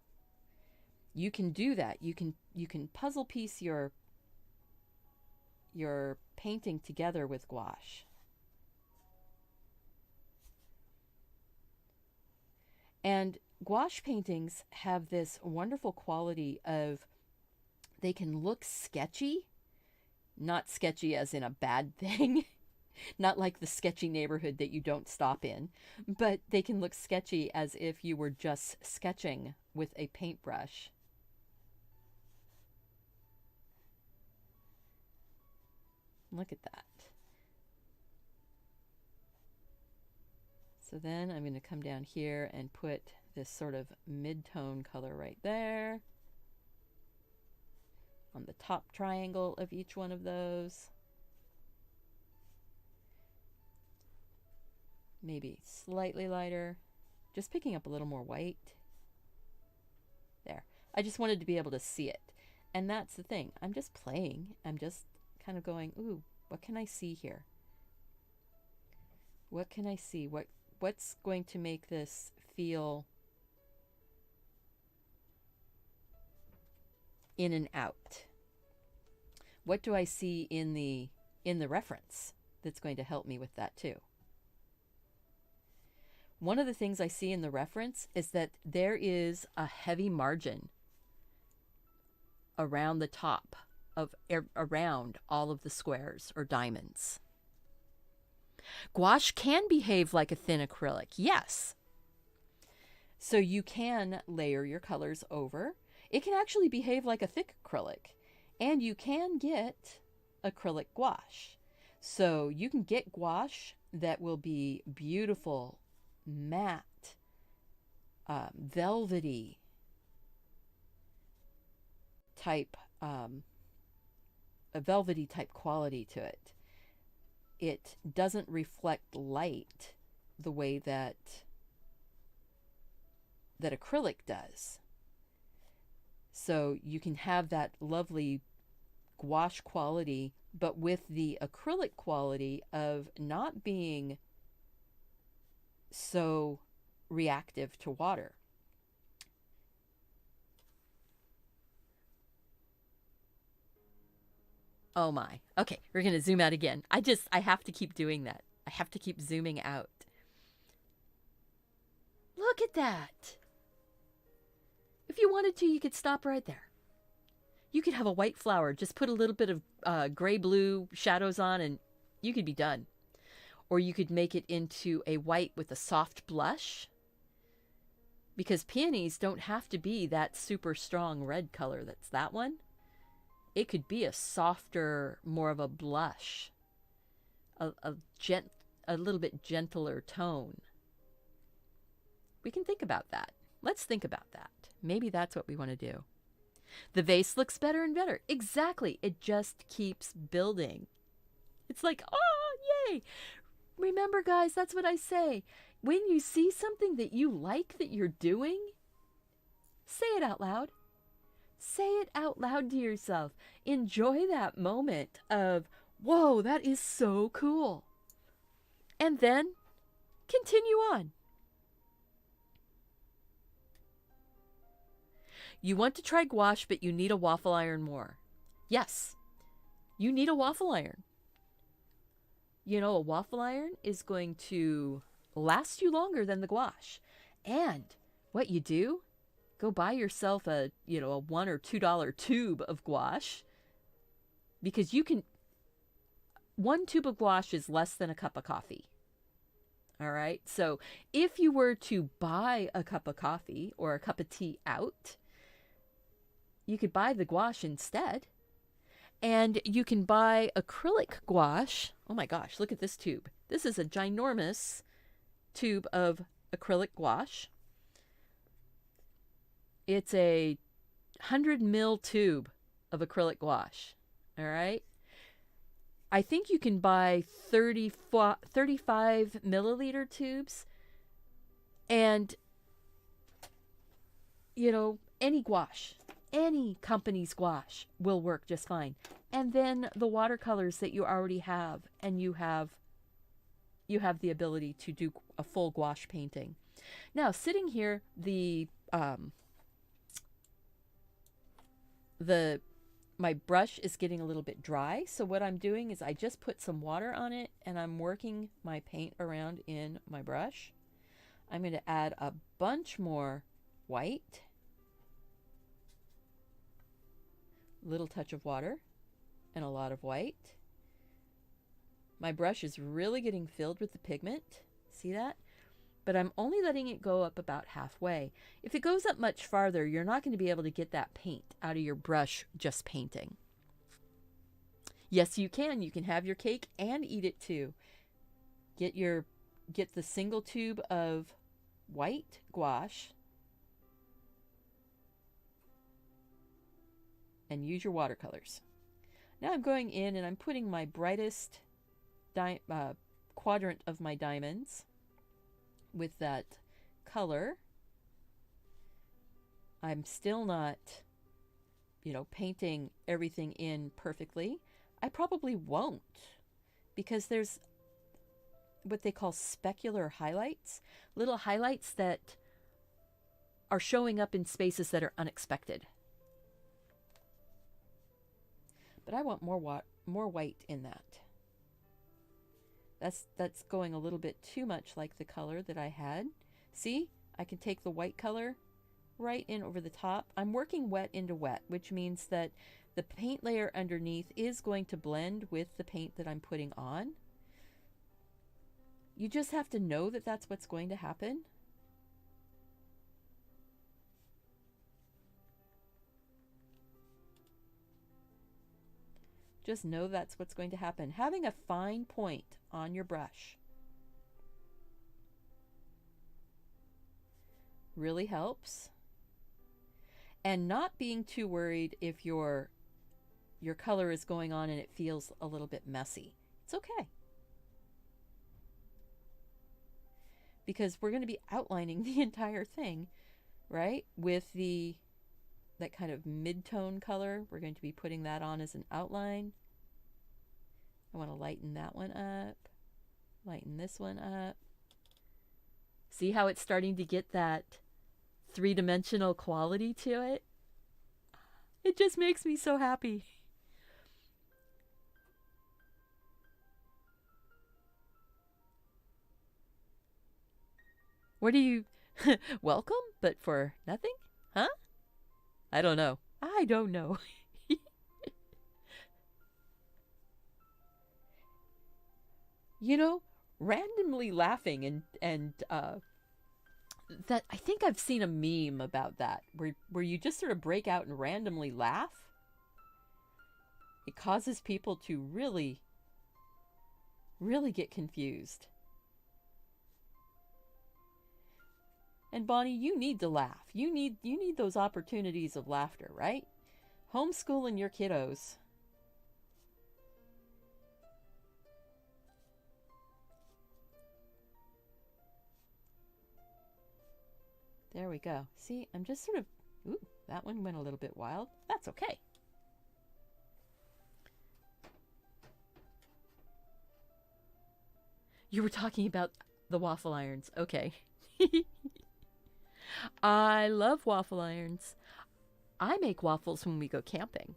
You can do that. You can puzzle piece your painting together with gouache. And gouache paintings have this wonderful quality of they can look sketchy, not sketchy as in a bad thing, not like the sketchy neighborhood that you don't stop in, but they can look sketchy as if you were just sketching with a paintbrush. Look at that. So then I'm going to come down here and put this sort of mid-tone color right there on the top triangle of each one of those. Maybe slightly lighter, just picking up a little more white. There. I just wanted to be able to see it. And that's the thing. I'm just playing. I'm just kind of going, ooh, what can I see here? What can I see? What's going to make this feel in and out? What do I see in the reference that's going to help me with that too? One of the things I see in the reference is that there is a heavy margin around the top of around all of the squares or diamonds. Gouache can behave like a thin acrylic, yes. So you can layer your colors over. It can actually behave like a thick acrylic, and you can get acrylic gouache. So you can get gouache that will be beautiful matte, velvety type, a velvety type quality to it. It doesn't reflect light the way that acrylic does. So you can have that lovely gouache quality, but with the acrylic quality of not being so reactive to water. Oh my. Okay, we're going to zoom out again. I have to keep doing that. I have to keep zooming out. Look at that. If you wanted to, you could stop right there. You could have a white flower, just put a little bit of gray-blue shadows on, and you could be done. Or you could make it into a white with a soft blush, because peonies don't have to be that super strong red color that's that one. It could be a softer, more of a blush, a little bit gentler tone. We can think about that. Let's think about that. Maybe that's what we want to do. The vase looks better and better. Exactly. It just keeps building. It's like, oh, yay. Remember, guys, that's what I say. When you see something that you like that you're doing, say it out loud. Say it out loud to yourself. Enjoy that moment of, whoa, that is so cool. And then continue on. You want to try gouache, but you need a waffle iron more. Yes, you need a waffle iron. You know, a waffle iron is going to last you longer than the gouache. And what you do, go buy yourself a $1 or $2 tube of gouache, because one tube of gouache is less than a cup of coffee. All right. So if you were to buy a cup of coffee or a cup of tea out, you could buy the gouache instead. And you can buy acrylic gouache. Oh my gosh, look at this tube. This is a ginormous tube of acrylic gouache. It's a 100 ml tube of acrylic gouache. All right. I think you can buy 35 milliliter tubes. And, any gouache, any company's gouache will work just fine. And then the watercolors that you already have, and you have the ability to do a full gouache painting. Now, sitting here, my brush is getting a little bit dry, so what I'm doing is I just put some water on it and I'm working my paint around in my brush. I'm going to add a bunch more white, little touch of water, and a lot of white. My brush is really getting filled with the pigment. See that? But I'm only letting it go up about halfway. If it goes up much farther, you're not going to be able to get that paint out of your brush just painting. Yes, you can. You can have your cake and eat it too. Get the single tube of white gouache and use your watercolors. Now I'm going in and I'm putting my brightest quadrant of my diamonds with that color. I'm still not, painting everything in perfectly. I probably won't, because there's what they call specular highlights, little highlights that are showing up in spaces that are unexpected. But I want more white in that. That's going a little bit too much like the color that I had. See, I can take the white color right in over the top. I'm working wet into wet, which means that the paint layer underneath is going to blend with the paint that I'm putting on. You just have to know that that's what's going to happen. Just know that's what's going to happen. Having a fine point on your brush really helps. And not being too worried if your color is going on and it feels a little bit messy. It's okay. Because we're going to be outlining the entire thing, right? With that kind of mid-tone color, we're going to be putting that on as an outline. I want to lighten that one up. Lighten this one up. See how it's starting to get that three-dimensional quality to it? It just makes me so happy. What do you... Welcome, but for nothing? Huh? I don't know. I don't know. You know, randomly laughing and that I think I've seen a meme about that where you just sort of break out and randomly laugh. It causes people to really get confused. And Bonnie, you need to laugh. You need those opportunities of laughter, right? Homeschooling your kiddos. There we go. See, I'm just sort of... Ooh, that one went a little bit wild. That's okay. You were talking about the waffle irons. Okay. I love waffle irons. I make waffles when we go camping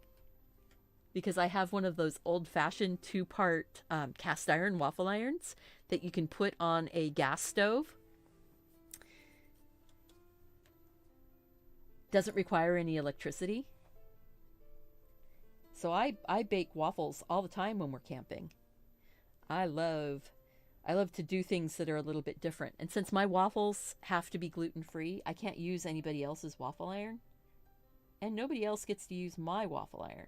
because I have one of those old-fashioned two-part cast iron waffle irons that you can put on a gas stove. Doesn't require any electricity. So I bake waffles all the time when we're camping. I love to do things that are a little bit different. And since my waffles have to be gluten-free, I can't use anybody else's waffle iron. And nobody else gets to use my waffle iron.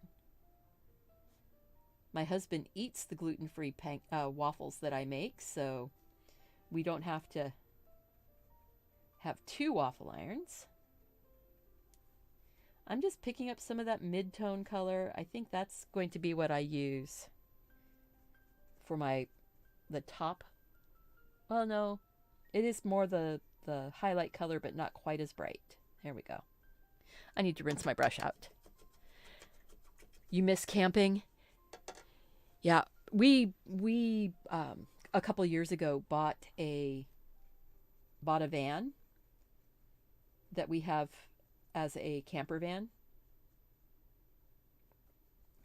My husband eats the gluten-free waffles that I make, so we don't have to have two waffle irons. I'm just picking up some of that mid-tone color. I think that's going to be what I use for the top. Well, no, it is more the highlight color, but not quite as bright. There we go. I need to rinse my brush out. You miss camping? Yeah, we a couple years ago bought a van that we have as a camper van,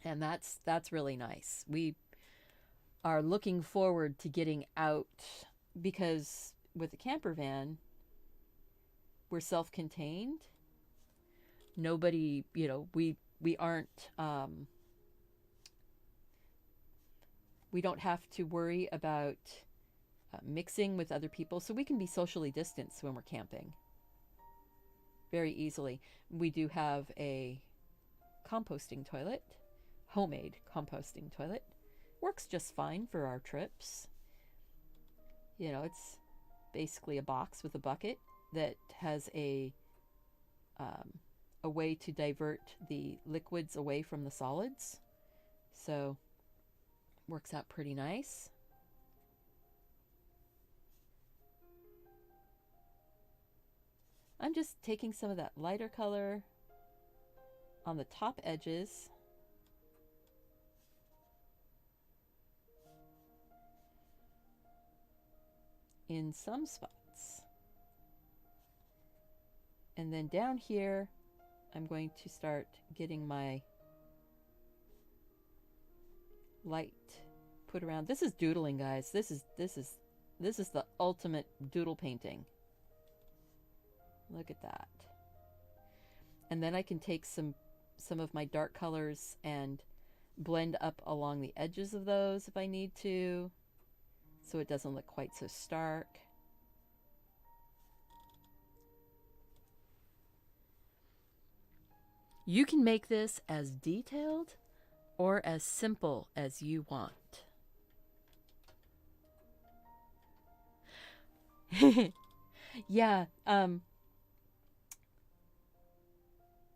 and that's really nice. We are looking forward to getting out because with the camper van, we're self-contained. Nobody, we aren't, we don't have to worry about mixing with other people, so we can be socially distanced when we're camping very easily. We do have a composting toilet, homemade composting toilet. Works just fine for our trips. It's basically a box with a bucket that has a way to divert the liquids away from the solids. So works out pretty nice. I'm just taking some of that lighter color on the top edges. In some spots. And then down here, I'm going to start getting my light put around. This is doodling, guys. This is the ultimate doodle painting. Look at that. And then I can take some of my dark colors and blend up along the edges of those if I need to, so it doesn't look quite so stark. You can make this as detailed or as simple as you want. Yeah,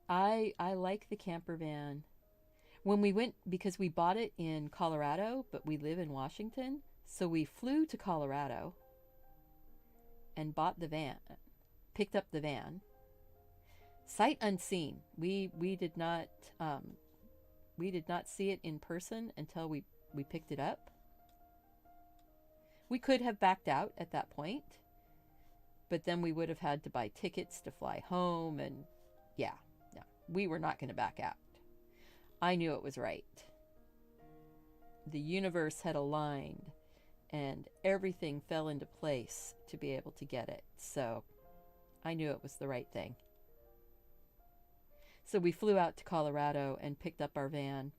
I like the camper van. When we went, because we bought it in Colorado, but we live in Washington, so we flew to Colorado and bought the van, picked up the van, sight unseen. We did not see it in person until we picked it up. We could have backed out at that point, but then we would have had to buy tickets to fly home, and yeah, no, we were not going to back out. I knew it was right. The universe had aligned and everything fell into place to be able to get it. So I knew it was the right thing. So we flew out to Colorado and picked up our van.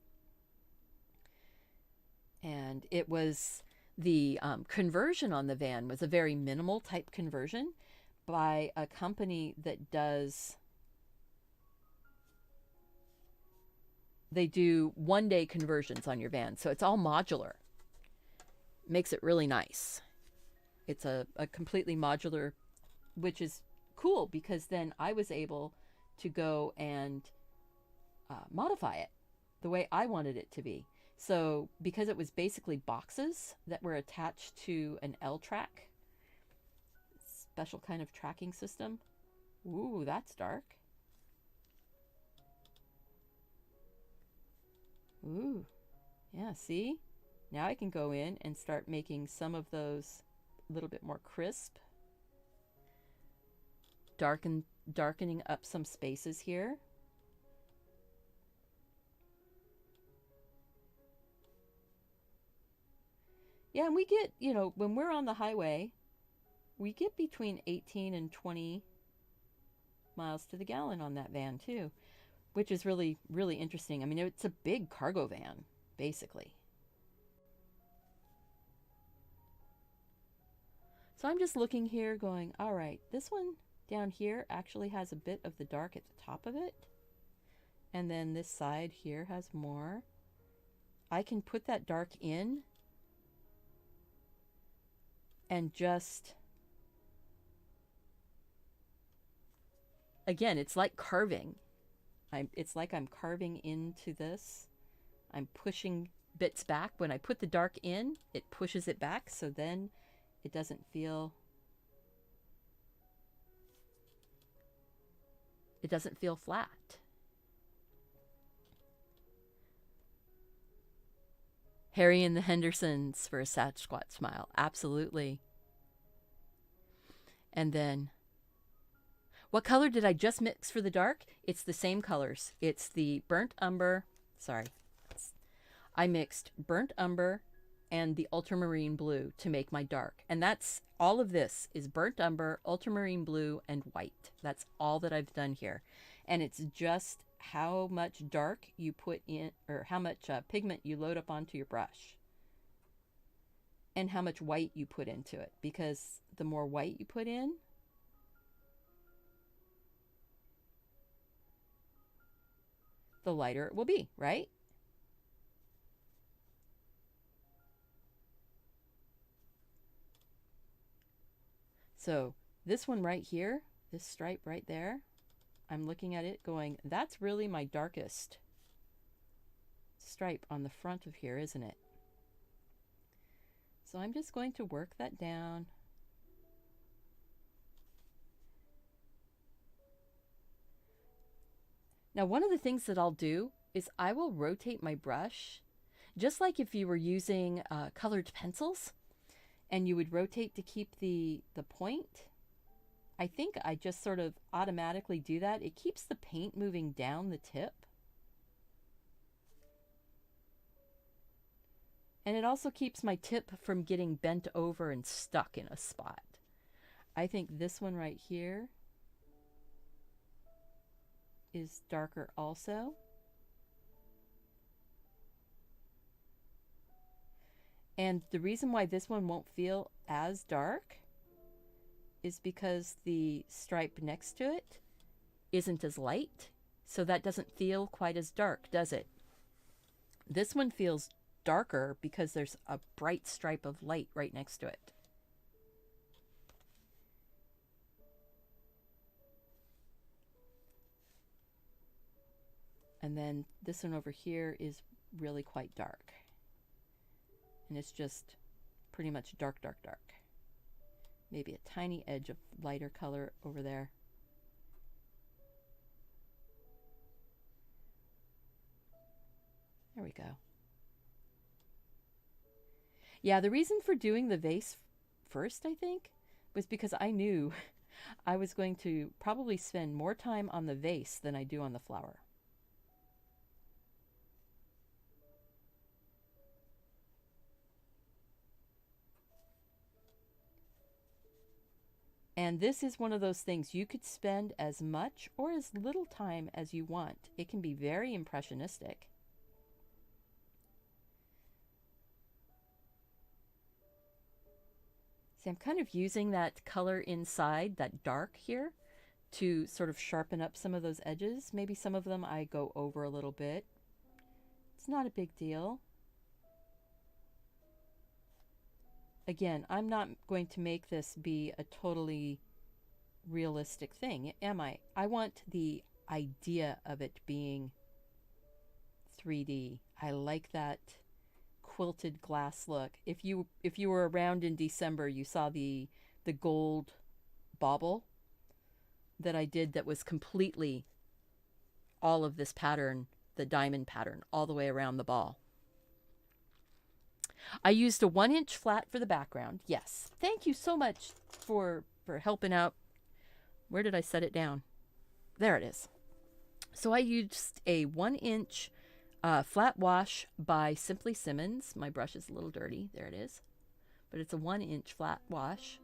And it was the conversion on the van was a very minimal type conversion by a company that they do 1-day conversions on your van. So it's all modular. Makes it really nice. It's a completely modular, which is cool because then I was able to go and modify it the way I wanted it to be. So because it was basically boxes that were attached to an L-track, special kind of tracking system. Ooh, that's dark. Ooh, yeah, see? Now I can go in and start making some of those a little bit more crisp. Darkening up some spaces here. Yeah, and we get, when we're on the highway, we get between 18 and 20 miles to the gallon on that van too, which is really, really interesting. I mean, it's a big cargo van, basically. So I'm just looking here going, all right, this one down here actually has a bit of the dark at the top of it. And then this side here has more. I can put that dark in and just, again, it's like carving. It's like I'm carving into this. I'm pushing bits back. When I put the dark in, it pushes it back, so then it doesn't feel flat. Harry and the Hendersons for a Sasquatch smile. Absolutely. And then, what color did I just mix for the dark? It's the same colors. It's the burnt umber. Sorry. I mixed burnt umber and the ultramarine blue to make my dark. And that's all of this is burnt umber, ultramarine blue, and white. That's all that I've done here. And it's just how much dark you put in, or how much pigment you load up onto your brush. And how much white you put into it. Because the more white you put in, the lighter it will be, right? So this one right here, this stripe right there, I'm looking at it going, that's really my darkest stripe on the front of here, isn't it? So I'm just going to work that down. Now, one of the things that I'll do is I will rotate my brush, just like if you were using colored pencils and you would rotate to keep the point. I think I just sort of automatically do that. It keeps the paint moving down the tip. And it also keeps my tip from getting bent over and stuck in a spot. I think this one right here is darker also. And the reason why this one won't feel as dark is because the stripe next to it isn't as light, so that doesn't feel quite as dark, does it? This one feels darker because there's a bright stripe of light right next to it. And then this one over here is really quite dark. And it's just pretty much dark, dark, dark. Maybe a tiny edge of lighter color over there. There we go. Yeah, the reason for doing the vase first, I think, was because I knew I was going to probably spend more time on the vase than I do on the flower. And this is one of those things you could spend as much or as little time as you want. It can be very impressionistic. See, I'm kind of using that color inside, that dark here, to sort of sharpen up some of those edges. Maybe some of them I go over a little bit. It's not a big deal. Again, I'm not going to make this be a totally realistic thing, am I? I want the idea of it being 3D. I like that quilted glass look. If you were around in December, you saw the gold bauble that I did that was completely all of this pattern, the diamond pattern, all the way around the ball. I used a 1-inch flat for the background. Yes. Thank you so much for helping out. Where did I set it down? There it is. So I used a 1-inch flat wash by Simply Simmons. My brush is a little dirty. There it is. But it's a 1-inch flat wash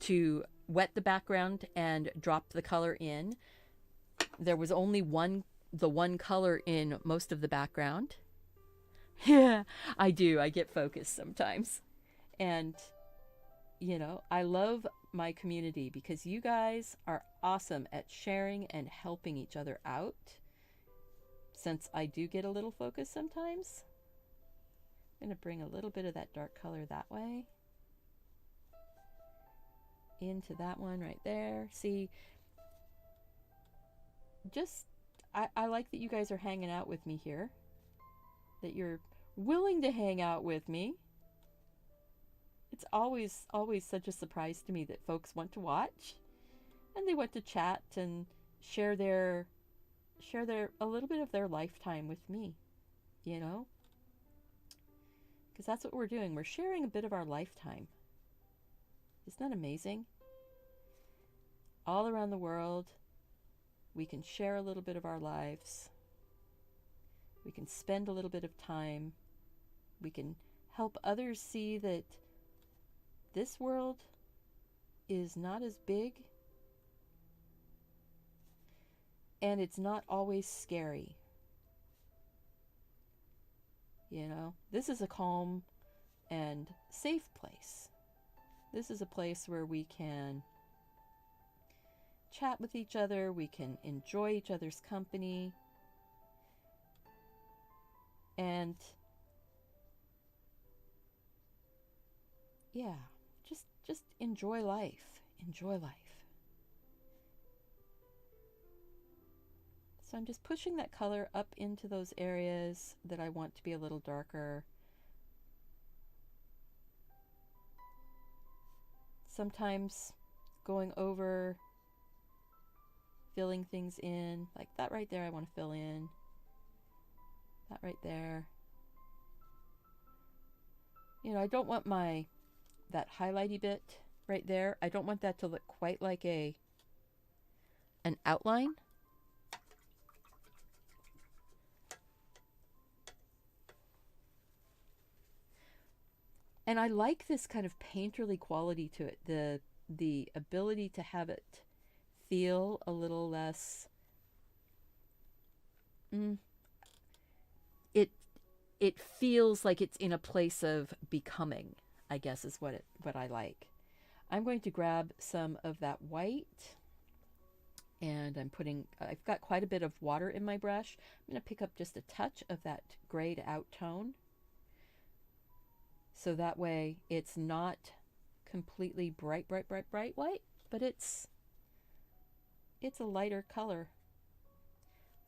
to wet the background and drop the color in. There was only the one color in most of the background. Yeah, I do. I get focused sometimes. And, you know, I love my community because you guys are awesome at sharing and helping each other out. Since I do get a little focused sometimes, I'm going to bring a little bit of that dark color that way. Into that one right there. See, I like that you guys are hanging out with me here. That you're willing to hang out with me. It's always such a surprise to me that folks want to watch and they want to chat and share a little bit of their lifetime with me, you know? Because that's what we're doing. We're sharing a bit of our lifetime. Isn't that amazing? All around the world, we can share a little bit of our lives. We can spend a little bit of time. We can help others see that this world is not as big and it's not always scary. You know, this is a calm and safe place. This is a place where we can chat with each other. We can enjoy each other's company. And yeah, just enjoy life. Enjoy life. So I'm just pushing that color up into those areas that I want to be a little darker. Sometimes going over, filling things in, like that right there I want to fill in. That right there. You know, I don't want that highlighty bit right there. I don't want that to look quite like an outline. And I like this kind of painterly quality to it. The ability to have it feel a little less it feels like it's in a place of becoming, I guess is what I like. I'm going to grab some of that white and I've got quite a bit of water in my brush. I'm going to pick up just a touch of that grayed out tone. So that way it's not completely bright white, but it's a lighter color.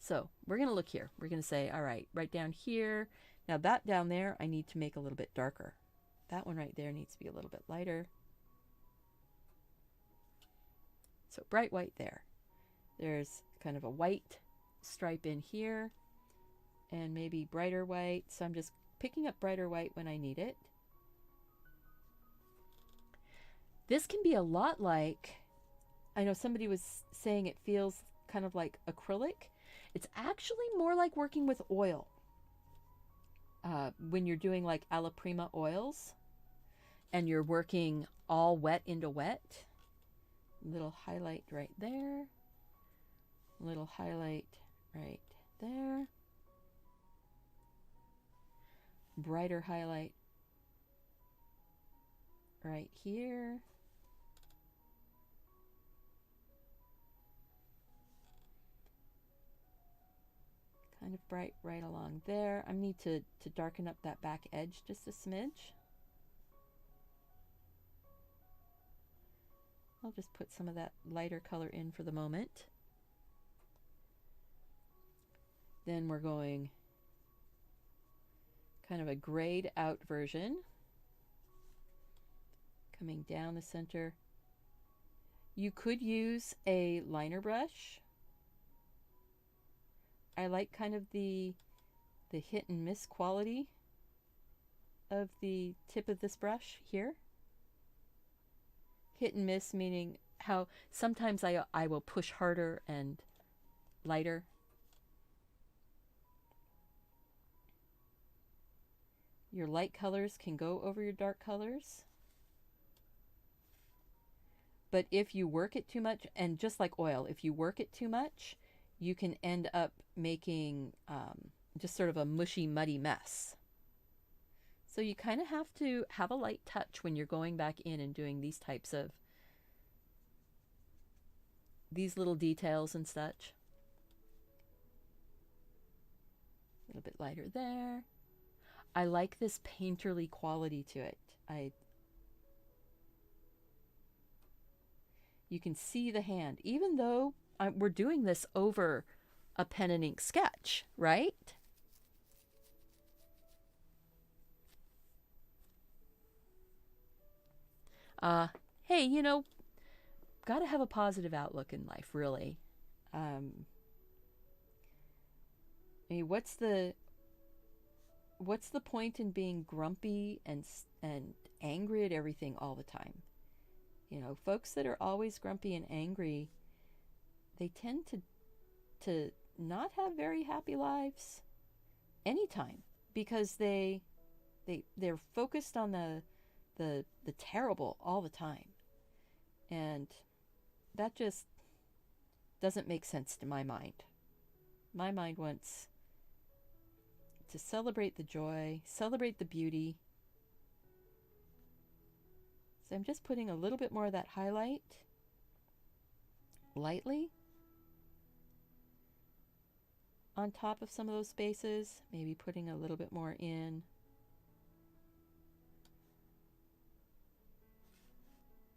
So we're going to look here. We're going to say, all right, right down here. Now that down there, I need to make a little bit darker. That one right there needs to be a little bit lighter. So bright white there. There's kind of a white stripe in here and maybe brighter white. So I'm just picking up brighter white when I need it. This can be a lot like, I know somebody was saying it feels kind of like acrylic. It's actually more like working with oil. When you're doing like alla prima oils and you're working all wet into wet. Little highlight right there. Little highlight right there. Brighter highlight right here. Kind of bright right along there. I need to darken up that back edge just a smidge. I'll just put some of that lighter color in for the moment. Then we're going kind of a grayed out version. Coming down the center. You could use a liner brush. I like kind of the hit and miss quality of the tip of this brush here. Hit and miss meaning how sometimes I will push harder and lighter. Your light colors can go over your dark colors. But if you work it too much, and just like oil, if you work it too much, you can end up making just sort of a mushy, muddy mess. So you kind of have to have a light touch when you're going back in and doing these types of, these little details and such. A little bit lighter there. I like this painterly quality to it. You can see the hand, even though we're doing this over a pen and ink sketch, right? Hey, you know, got to have a positive outlook in life, really. I mean, what's the point in being grumpy and angry at everything all the time? You know, folks that are always grumpy and angry, they tend to not have very happy lives anytime, because they're focused on the terrible all the time. And that just doesn't make sense to my mind. My mind wants to celebrate the joy, celebrate the beauty. So I'm just putting a little bit more of that highlight lightly on top of some of those spaces, maybe putting a little bit more in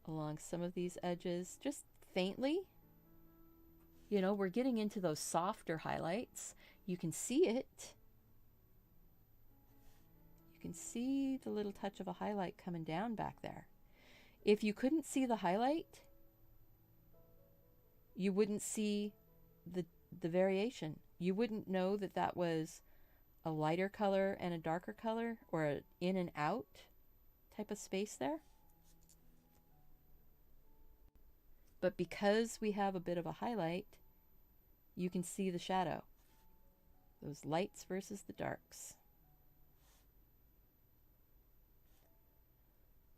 along some of these edges, just faintly. You know, we're getting into those softer highlights. You can see it. You can see the little touch of a highlight coming down back there. If you couldn't see the highlight, you wouldn't see the variation. You wouldn't know that that was a lighter color and a darker color, or an in and out type of space there. But because we have a bit of a highlight, you can see the shadow. Those lights versus the darks.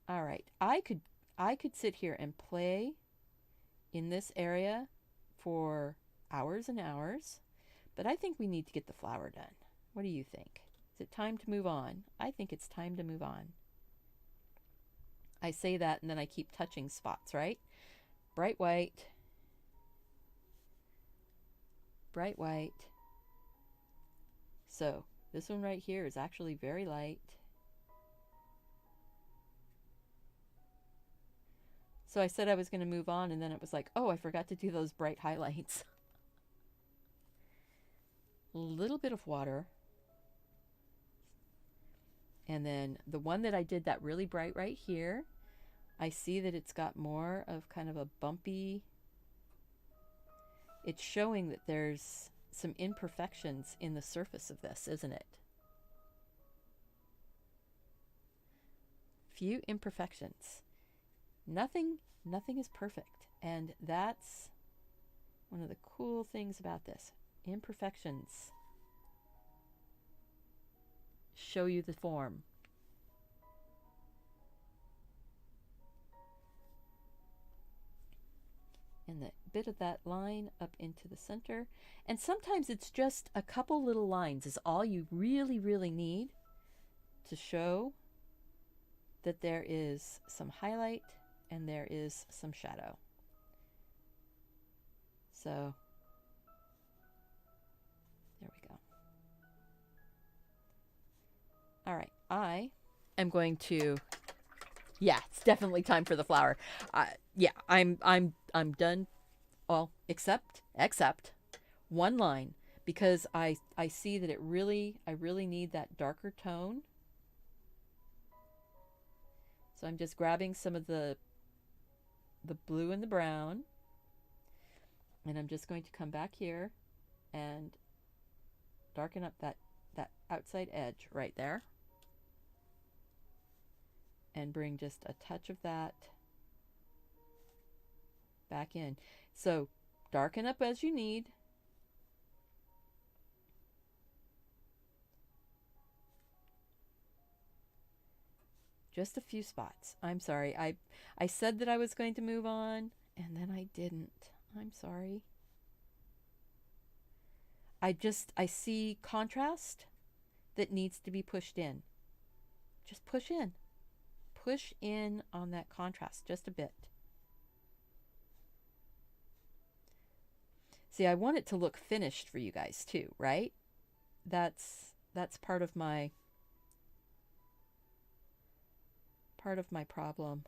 All right, I could sit here and play in this area for hours and hours, but I think we need to get the flower done. What do you think? Is it time to move on? I think it's time to move on. I say that and then I keep touching spots, right? Bright white, bright white. So this one right here is actually very light. So I said I was going to move on, and then it was like, oh, I forgot to do those bright highlights. a little bit of water. And then the one that I did that really bright right here, I see that it's got more of kind of a bumpy, it's showing that there's some imperfections in the surface of this, isn't it? Few imperfections. Nothing is perfect. And that's one of the cool things about this. Imperfections show you the form. And the bit of that line up into the center. And sometimes it's just a couple little lines is all you really, really need to show that there is some highlight and there is some shadow. So there we go. All right, I am going to, yeah, it's definitely time for the flower. Yeah, I'm done. Well, except one line, because I see that I really need that darker tone. So I'm just grabbing some of the blue and the brown, and I'm just going to come back here and darken up that outside edge right there, and bring just a touch of that back in. So darken up as you need. Just a few spots. I'm sorry. I said that I was going to move on, and then I didn't. I'm sorry. I see contrast that needs to be pushed in. Just push in. Push in on that contrast just a bit. See, I want it to look finished for you guys too, right? That's part of my problem.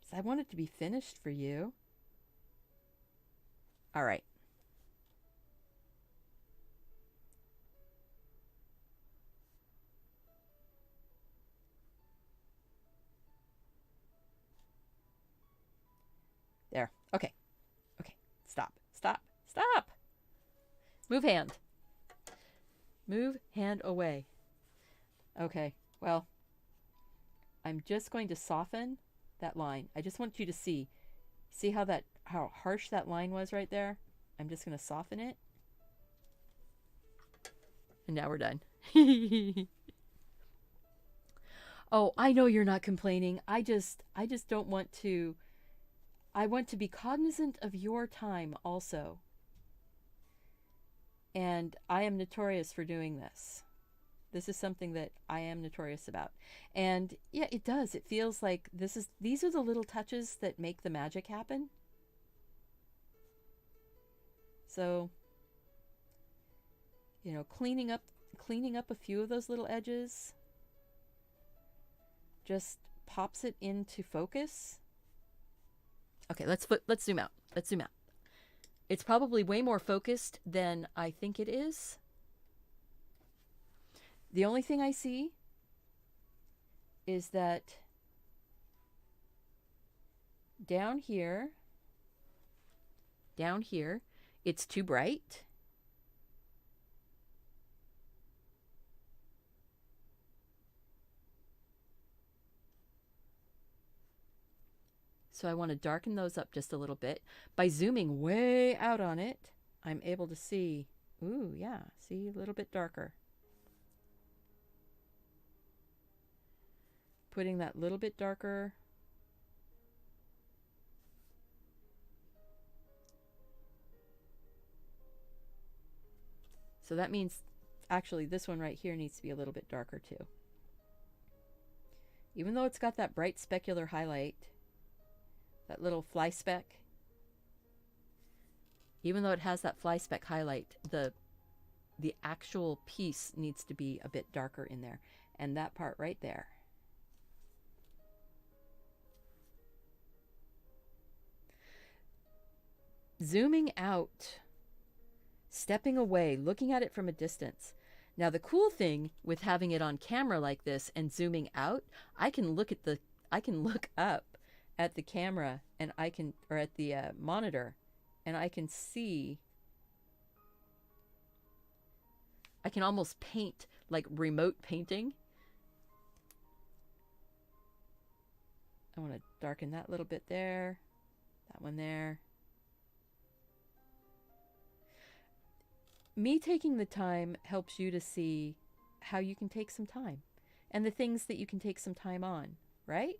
So I want it to be finished for you. All right. There. Okay. Okay. Stop. Stop. Stop. Move hand. Move hand away. Okay. Well, I'm just going to soften that line. I just want you to see how harsh that line was right there. I'm just going to soften it. And now we're done. Oh, I know you're not complaining. I just don't want to. I want to be cognizant of your time also. And I am notorious for doing this. This is something that I am notorious about. And yeah, it does. It feels like these are the little touches that make the magic happen. So, you know, cleaning up a few of those little edges just pops it into focus. Okay, let's zoom out. Let's zoom out. It's probably way more focused than I think it is. The only thing I see is that down here, it's too bright. So I want to darken those up just a little bit. By zooming way out on it, I'm able to see, ooh, yeah, see, a little bit darker. Putting that little bit darker. So that means actually this one right here needs to be a little bit darker too. Even though it's got that bright specular highlight, that little fly speck, even though it has that fly speck highlight, the actual piece needs to be a bit darker in there. And that part right there. Zooming out stepping away, looking at it from a distance. Now, the cool thing with having it on camera like this and zooming out, I can look up at the camera and or at the monitor, and I can see, I can almost paint like remote painting. I want to darken that little bit there, that one there. Me taking the time helps you to see how you can take some time and the things that you can take some time on, right?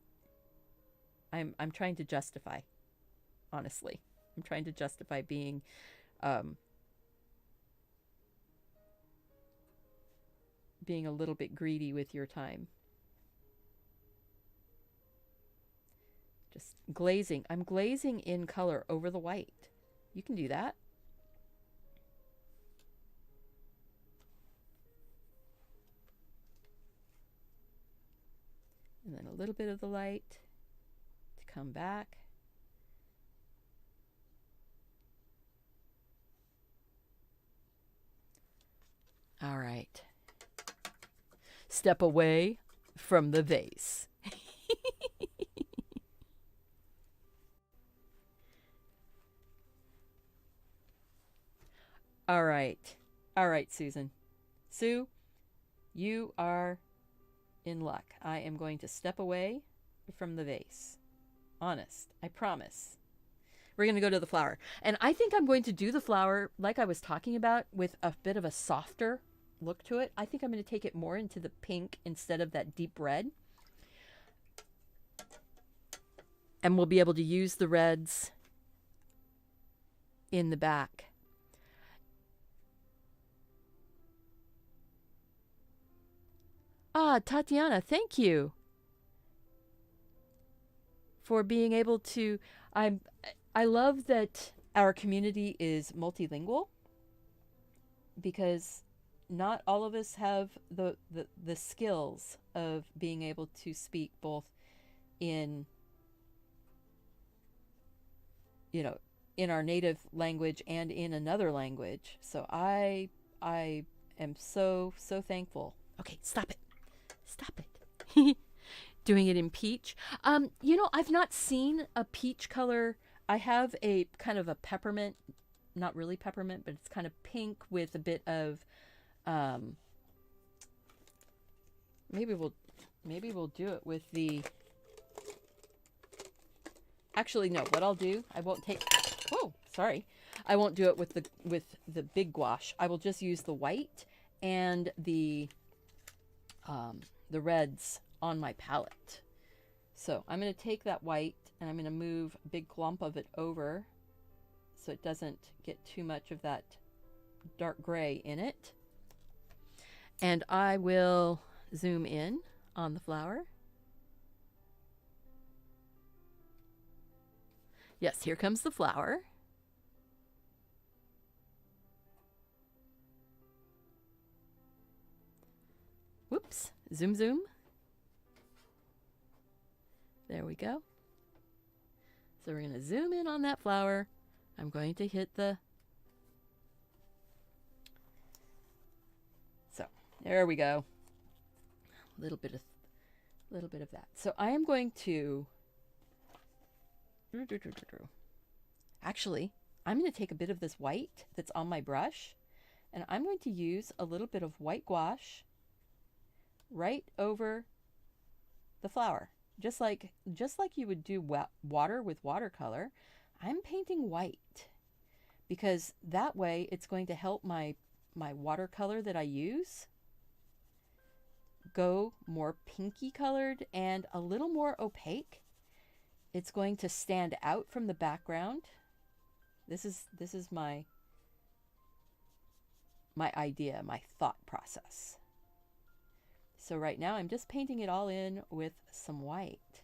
I'm trying to justify, honestly. I'm trying to justify being being a little bit greedy with your time. Just glazing. I'm glazing in color over the white. You can do that. And then a little bit of the light to come back. All right. Step away from the vase. All right. All right, Susan. Sue, you are in luck. I am going to step away from the vase. Honest. I promise. We're going to go to the flower. And I think I'm going to do the flower like I was talking about, with a bit of a softer look to it. I think I'm going to take it more into the pink instead of that deep red. And we'll be able to use the reds in the back. Ah, Tatiana, thank you for being able to. I love that our community is multilingual, because not all of us have the skills of being able to speak both in, you know, in our native language and in another language. So I am so thankful. Okay, stop it. Stop it. Doing it in peach. You know, I've not seen a peach color. I have a kind of a peppermint, not really peppermint, but it's kind of pink with a bit of, maybe we'll do it with the, actually, no, what I'll do, I won't take, oh, sorry. I won't do it with the big gouache. I will just use the white and the reds on my palette. So I'm going to take that white and I'm going to move a big clump of it over so it doesn't get too much of that dark gray in it. And I will zoom in on the flower. Yes, here comes the flower. Whoops, zoom, zoom. There we go. So we're going to zoom in on that flower. I'm going to hit the, so there we go. A little bit of that. So I am going to, actually, I'm going to take a bit of this white that's on my brush, and I'm going to use a little bit of white gouache right over the flower. Just like you would do water with watercolor, I'm painting white, because that way it's going to help my watercolor that I use go more pinky colored and a little more opaque. It's going to stand out from the background. This is my idea, my thought process. So right now I'm just painting it all in with some white.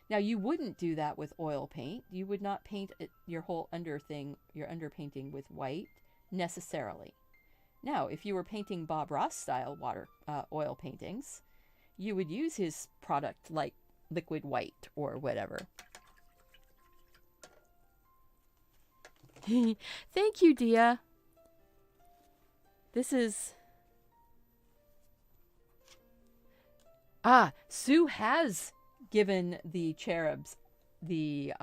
Now you wouldn't do that with oil paint. You would not paint your whole your underpainting with white necessarily. Now, if you were painting Bob Ross style oil paintings, you would use his product like liquid white or whatever. Thank you, Dia. This is... Sue has given the cherubs the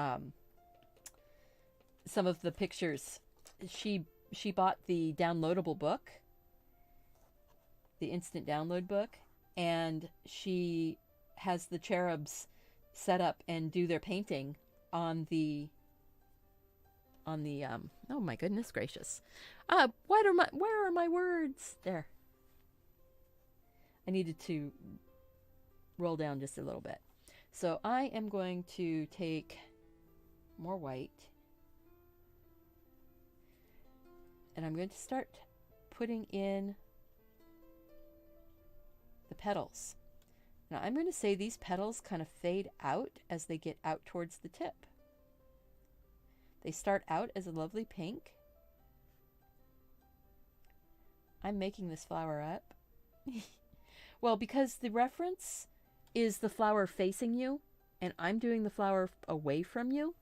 some of the pictures. She bought the downloadable book, the instant download book, and she has the cherubs set up and do their painting on the oh my goodness gracious. Where are my words? There. I needed to roll down just a little bit. So I am going to take more white, and I'm going to start putting in the petals. Now I'm going to say these petals kind of fade out as they get out towards the tip. They start out as a lovely pink. I'm making this flower up. Well, because the reference is the flower facing you, and I'm doing the flower away from you.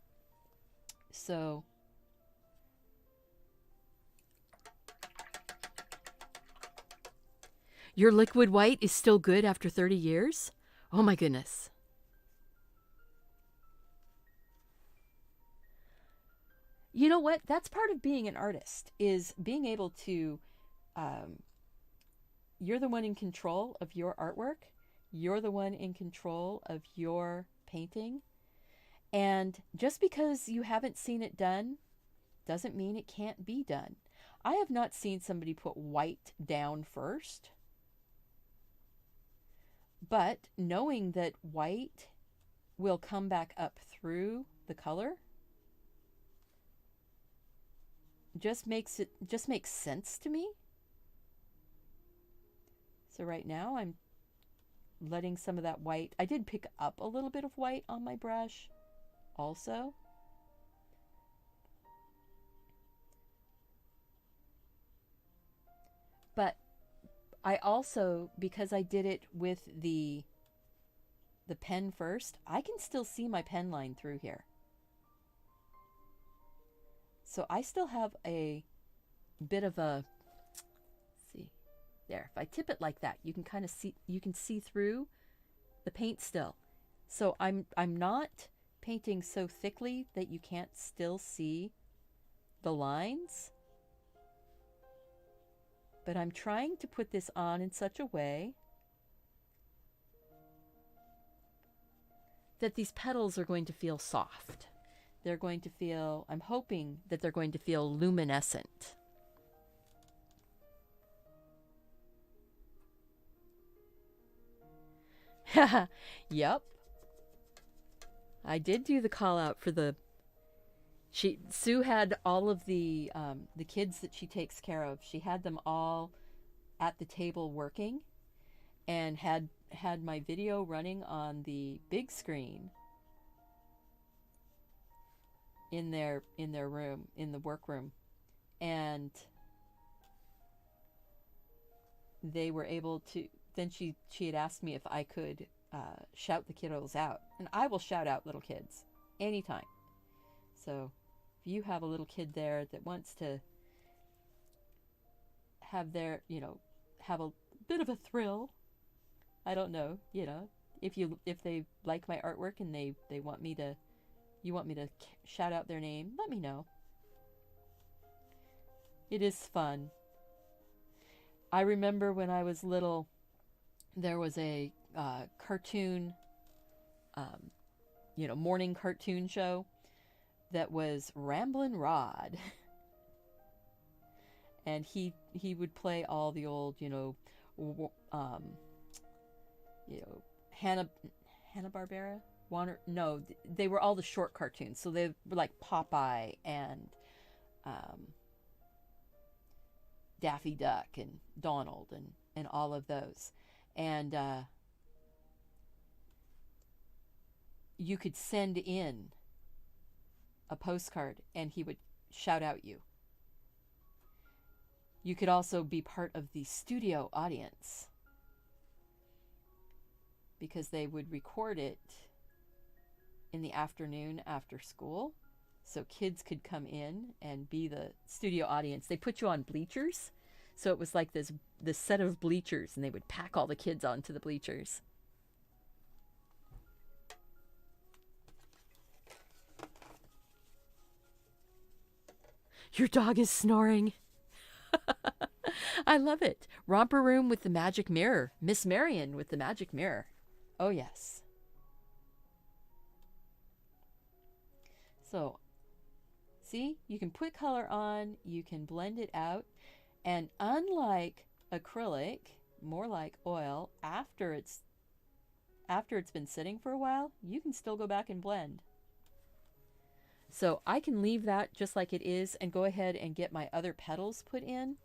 So your liquid white is still good after 30 years? Oh my goodness. You know what? That's part of being an artist, is being able to, you're the one in control of your artwork. You're the one in control of your painting. And just because you haven't seen it done doesn't mean it can't be done. I have not seen somebody put white down first. But knowing that white will come back up through the color just makes sense to me. So right now I'm letting some of that white, I did pick up a little bit of white on my brush also. But I also, because I did it with the pen first, I can still see my pen line through here. So I still have a bit of a, let's see, there. If I tip it like that, you can kind of see, you can see through the paint still. So I'm not painting so thickly that you can't still see the lines. But I'm trying to put this on in such a way that these petals are going to feel soft. They're going to feel, I'm hoping that they're going to feel luminescent. Yep. I did do the call out for the, Sue had all of the kids that she takes care of. She had them all at the table working, and had my video running on the big screen in their room, in the workroom, and they were able to. Then she had asked me if I could shout the kiddos out, and I will shout out little kids anytime. So if you have a little kid there that wants to have their, have a bit of a thrill, I don't know, if they like my artwork and they want me to, you want me to shout out their name, let me know. It is fun. I remember when I was little, there was a cartoon, morning cartoon show that was Ramblin' Rod. And he would play all the old, Hanna-Barbera? No, they were all the short cartoons. So they were like Popeye and Daffy Duck and Donald and all of those. And you could send in a postcard and he would shout out you. You could also be part of the studio audience, because they would record it in the afternoon after school, so kids could come in and be the studio audience. They put you on bleachers So it was like this set of bleachers, and they would pack all the kids onto the bleachers. Your dog is snoring. I love it. Romper Room with the magic mirror. Miss Marion with the magic mirror. Oh, yes. So, see, you can put color on, you can blend it out, and unlike acrylic, more like oil, after it's been sitting for a while, you can still go back and blend. So I can leave that just like it is and go ahead and get my other petals put in.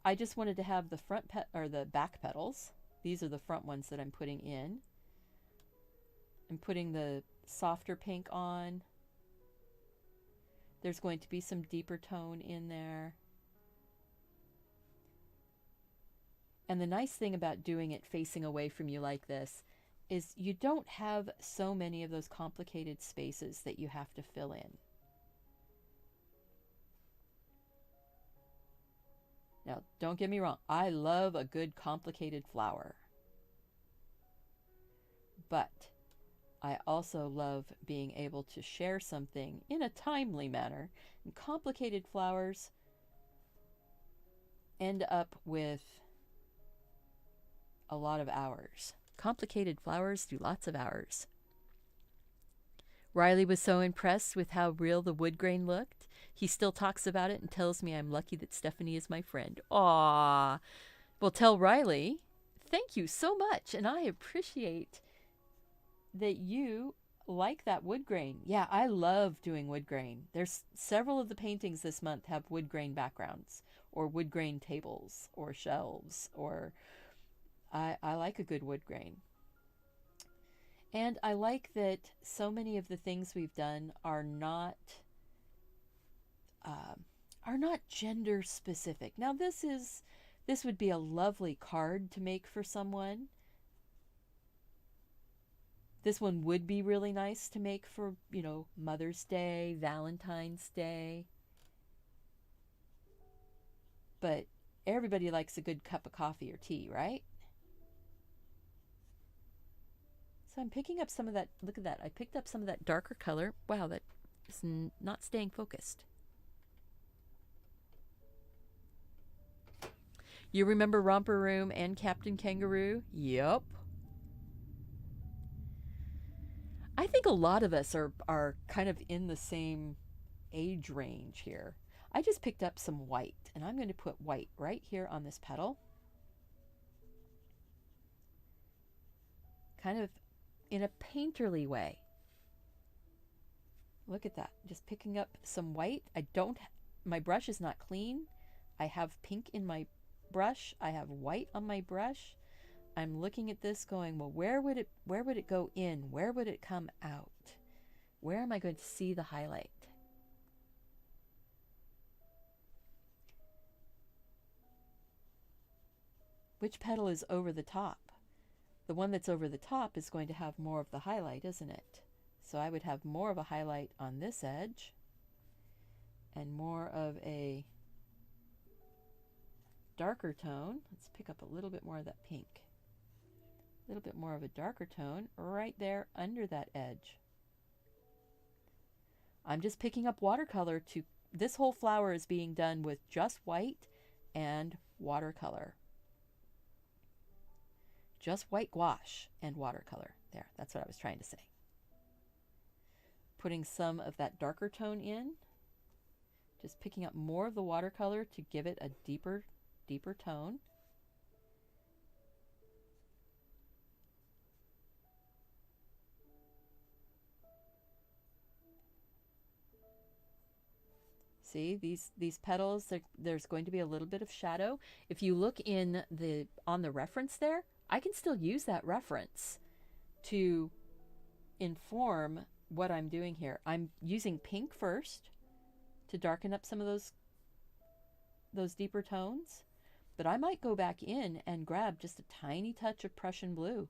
I just wanted to have the the back petals. These are the front ones that I'm putting in. I'm putting the softer pink on. There's going to be some deeper tone in there. And the nice thing about doing it facing away from you like this is you don't have so many of those complicated spaces that you have to fill in. Now, don't get me wrong, I love a good complicated flower. But I also love being able to share something in a timely manner. And complicated flowers end up with a lot of hours. Complicated flowers do lots of hours. Riley was so impressed with how real the wood grain looked. He still talks about it and tells me I'm lucky that Stephanie is my friend. Aww. Well, tell Riley, thank you so much. And I appreciate that you like that wood grain. Yeah, I love doing wood grain. There's several of the paintings this month have wood grain backgrounds or wood grain tables or shelves, or I like a good wood grain. And I like that so many of the things we've done are not gender specific. Now this would be a lovely card to make for someone. This one would be really nice to make for, Mother's Day, Valentine's Day. But everybody likes a good cup of coffee or tea, right? So I'm picking up some of that. Look at that. I picked up some of that darker color. Wow, that is not staying focused. You remember Romper Room and Captain Kangaroo? Yep. I think a lot of us are kind of in the same age range here. I just picked up some white, and I'm going to put white right here on this petal. Kind of in a painterly way. Look at that. Just picking up some white. My brush is not clean. I have pink in my brush. I have white on my brush. I'm looking at this going, well, where would it go in? Where would it come out? Where am I going to see the highlight? Which petal is over the top? The one that's over the top is going to have more of the highlight, isn't it? So I would have more of a highlight on this edge and more of a darker tone. Let's pick up a little bit more of that pink. A little bit more of a darker tone right there under that edge. I'm just picking up watercolor to, this whole flower is being done with just white and watercolor. Just white gouache and watercolor. There, that's what I was trying to say. Putting some of that darker tone in. Just picking up more of the watercolor to give it a deeper tone. See, these petals, there's going to be a little bit of shadow. If you look on the reference there, I can still use that reference to inform what I'm doing here. I'm using pink first to darken up some of those deeper tones, but I might go back in and grab just a tiny touch of Prussian blue.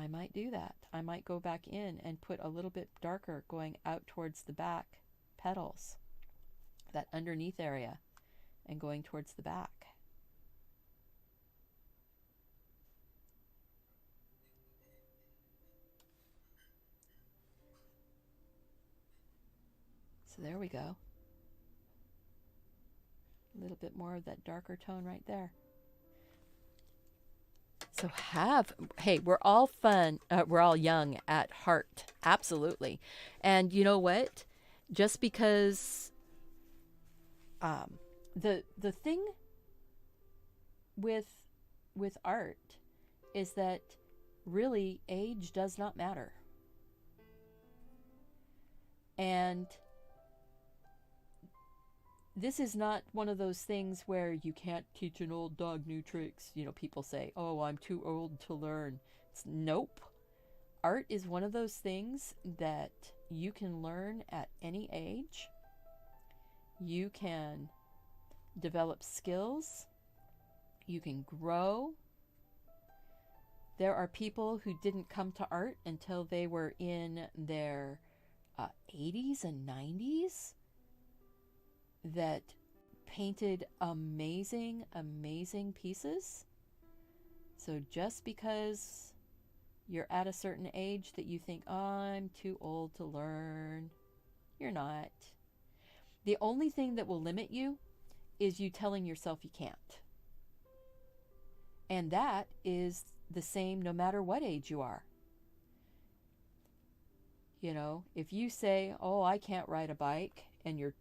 I might do that. I might go back in and put a little bit darker going out towards the back petals, that underneath area, and going towards the back. So there we go. A little bit more of that darker tone right there. So hey, we're all fun. We're all young at heart. Absolutely. And you know what? Just because the thing with art is that really age does not matter. And this is not one of those things where you can't teach an old dog new tricks. You know, people say, oh, I'm too old to learn. Nope. Art is one of those things that you can learn at any age. You can develop skills. You can grow. There are people who didn't come to art until they were in their 80s and 90s that painted amazing, amazing pieces. So just because you're at a certain age that you think, oh, I'm too old to learn, you're not. The only thing that will limit you is you telling yourself you can't. And that is the same no matter what age you are. You know, if you say, oh, I can't ride a bike, and you're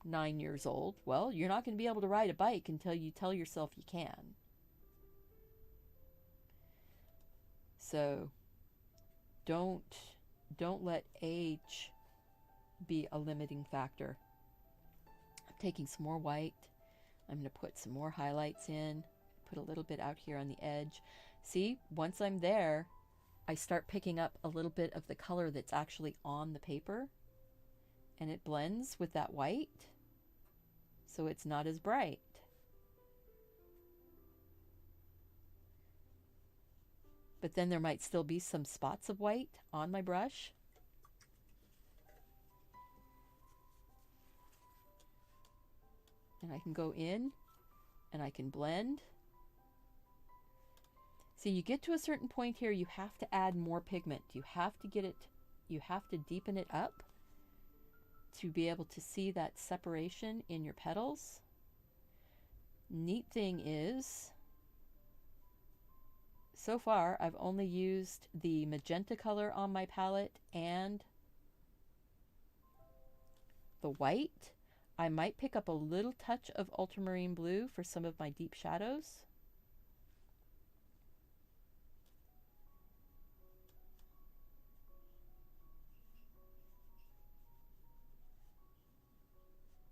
9 years old, well, you're not going to be able to ride a bike until you tell yourself you can. So don't let age be a limiting factor. I'm taking some more white. I'm going to put some more highlights in, put a little bit out here on the edge. See, once I'm there, I start picking up a little bit of the color that's actually on the paper, and it blends with that white, so it's not as bright. But then there might still be some spots of white on my brush. And I can go in and I can blend. See, you get to a certain point here, you have to add more pigment. You have to deepen it up to be able to see that separation in your petals. Neat thing is, so far I've only used the magenta color on my palette and the white. I might pick up a little touch of ultramarine blue for some of my deep shadows.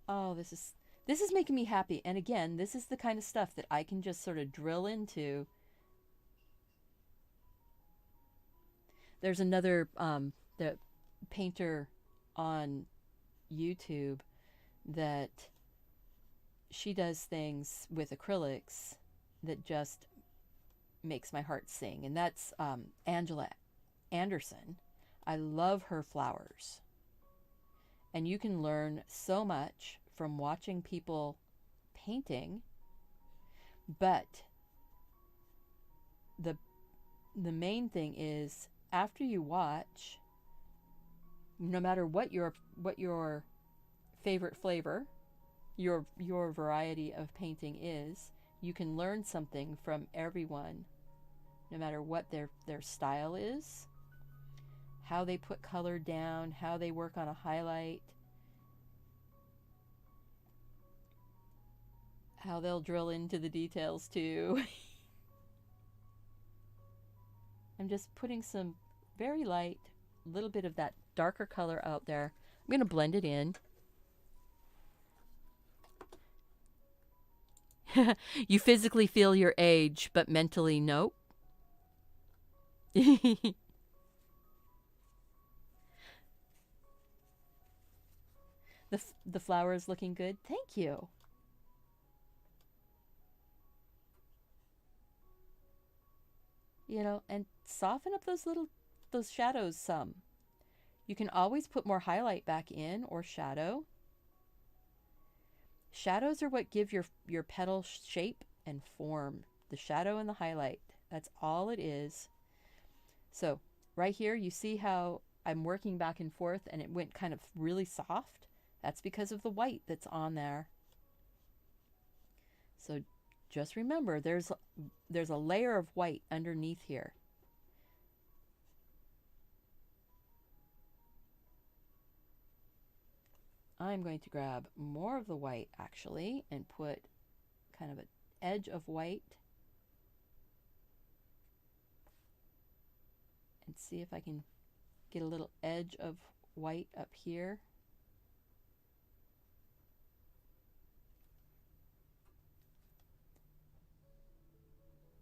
Oh, this is making me happy. And again, this is the kind of stuff that I can just sort of drill into. There's another the painter on YouTube that she does things with acrylics that just makes my heart sing, and that's Angela Anderson. I love her flowers. And you can learn so much from watching people painting, but the main thing is, after you watch, no matter what your favorite flavor, your variety of painting is, you can learn something from everyone, no matter what their style is, how they put color down, how they work on a highlight, how they'll drill into the details too. I'm just putting some very light, little bit of that darker color out there. I'm going to blend it in. You physically feel your age, but mentally, nope. The flower is looking good. Thank you. and soften up those shadows some. You can always put more highlight back in or shadow. Shadows are what give your petal shape and form. The shadow and the highlight. That's all it is. So right here, you see how I'm working back and forth and it went kind of really soft? That's because of the white that's on there. So just remember, there's a layer of white underneath here. I'm going to grab more of the white actually and put kind of an edge of white and see if I can get a little edge of white up here.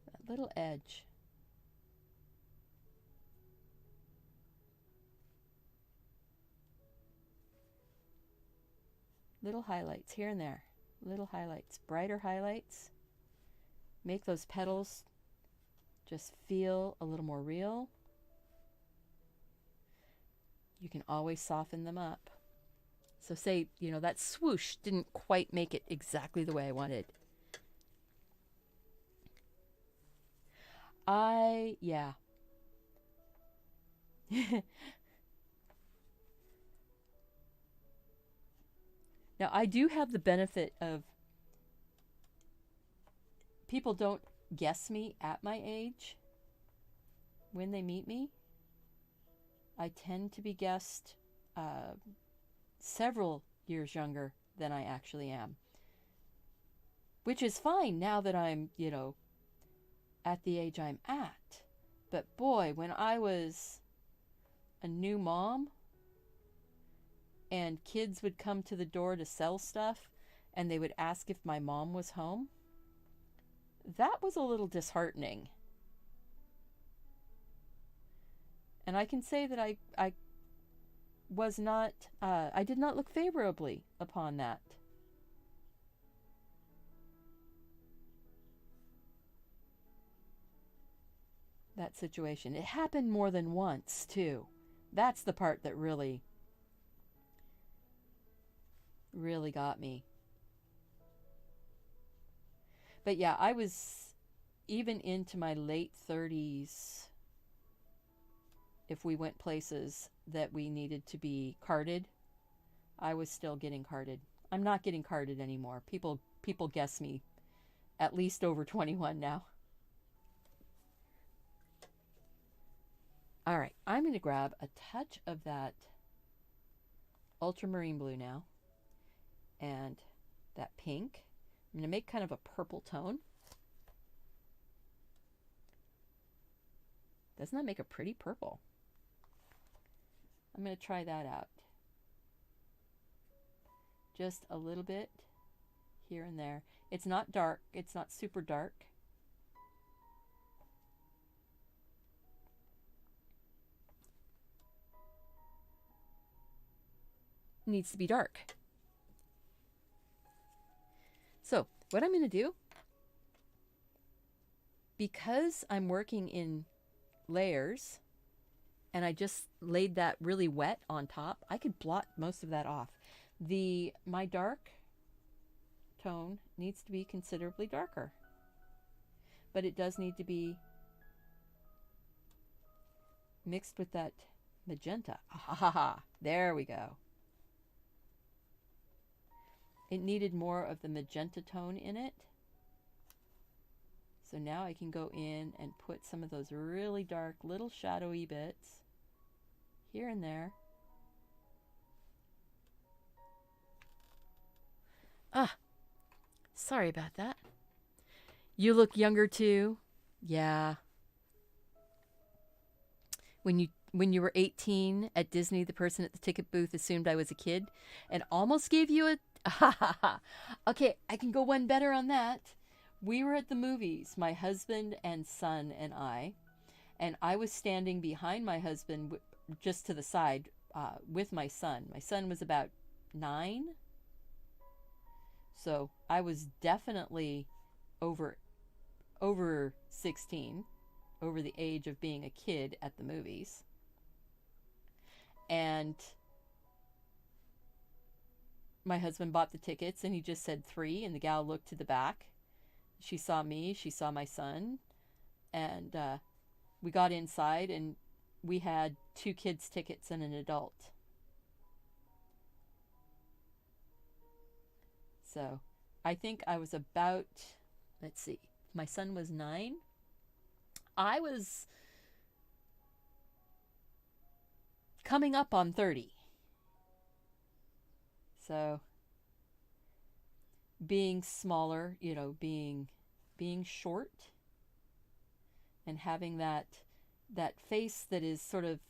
That little edge. Little highlights here and there. Little highlights, brighter highlights. Make those petals just feel a little more real. You can always soften them up. So say, that swoosh didn't quite make it exactly the way I wanted. Yeah. Now, I do have the benefit of people don't guess me at my age when they meet me. I tend to be guessed several years younger than I actually am, which is fine now that I'm, at the age I'm at. But boy, when I was a new mom and kids would come to the door to sell stuff and they would ask if my mom was home, that was a little disheartening. And I can say that I was not, I did not look favorably upon that. That situation. It happened more than once, too. That's the part that really got me. But yeah, I was even into my late 30s. If we went places that we needed to be carded, I was still getting carded. I'm not getting carded anymore. People guess me at least over 21 now. All right, I'm going to grab a touch of that ultramarine blue now and that pink. I'm going to make kind of a purple tone. Doesn't that make a pretty purple? I'm going to try that out. Just a little bit here and there. It's not dark. It's not super dark. It needs to be dark. So what I'm going to do, because I'm working in layers and I just laid that really wet on top, I could blot most of that off. My dark tone needs to be considerably darker, but it does need to be mixed with that magenta. There we go. It needed more of the magenta tone in it. So now I can go in and put some of those really dark little shadowy bits here and there. Sorry about that. You look younger too. Yeah. When you were 18 at Disney, the person at the ticket booth assumed I was a kid and almost gave you a okay, I can go one better on that. We were at the movies, my husband and son and I was standing behind my husband just to the side with my son. My son was about 9. So I was definitely over 16 over the age of being a kid at the movies. And my husband bought the tickets and he just said 3, and the gal looked to the back. She saw me, she saw my son, and we got inside and we had 2 kids' tickets and an adult. So I think I was about, let's see, my son was 9. I was coming up on 30. So being smaller, you know, being short and having that face that is sort of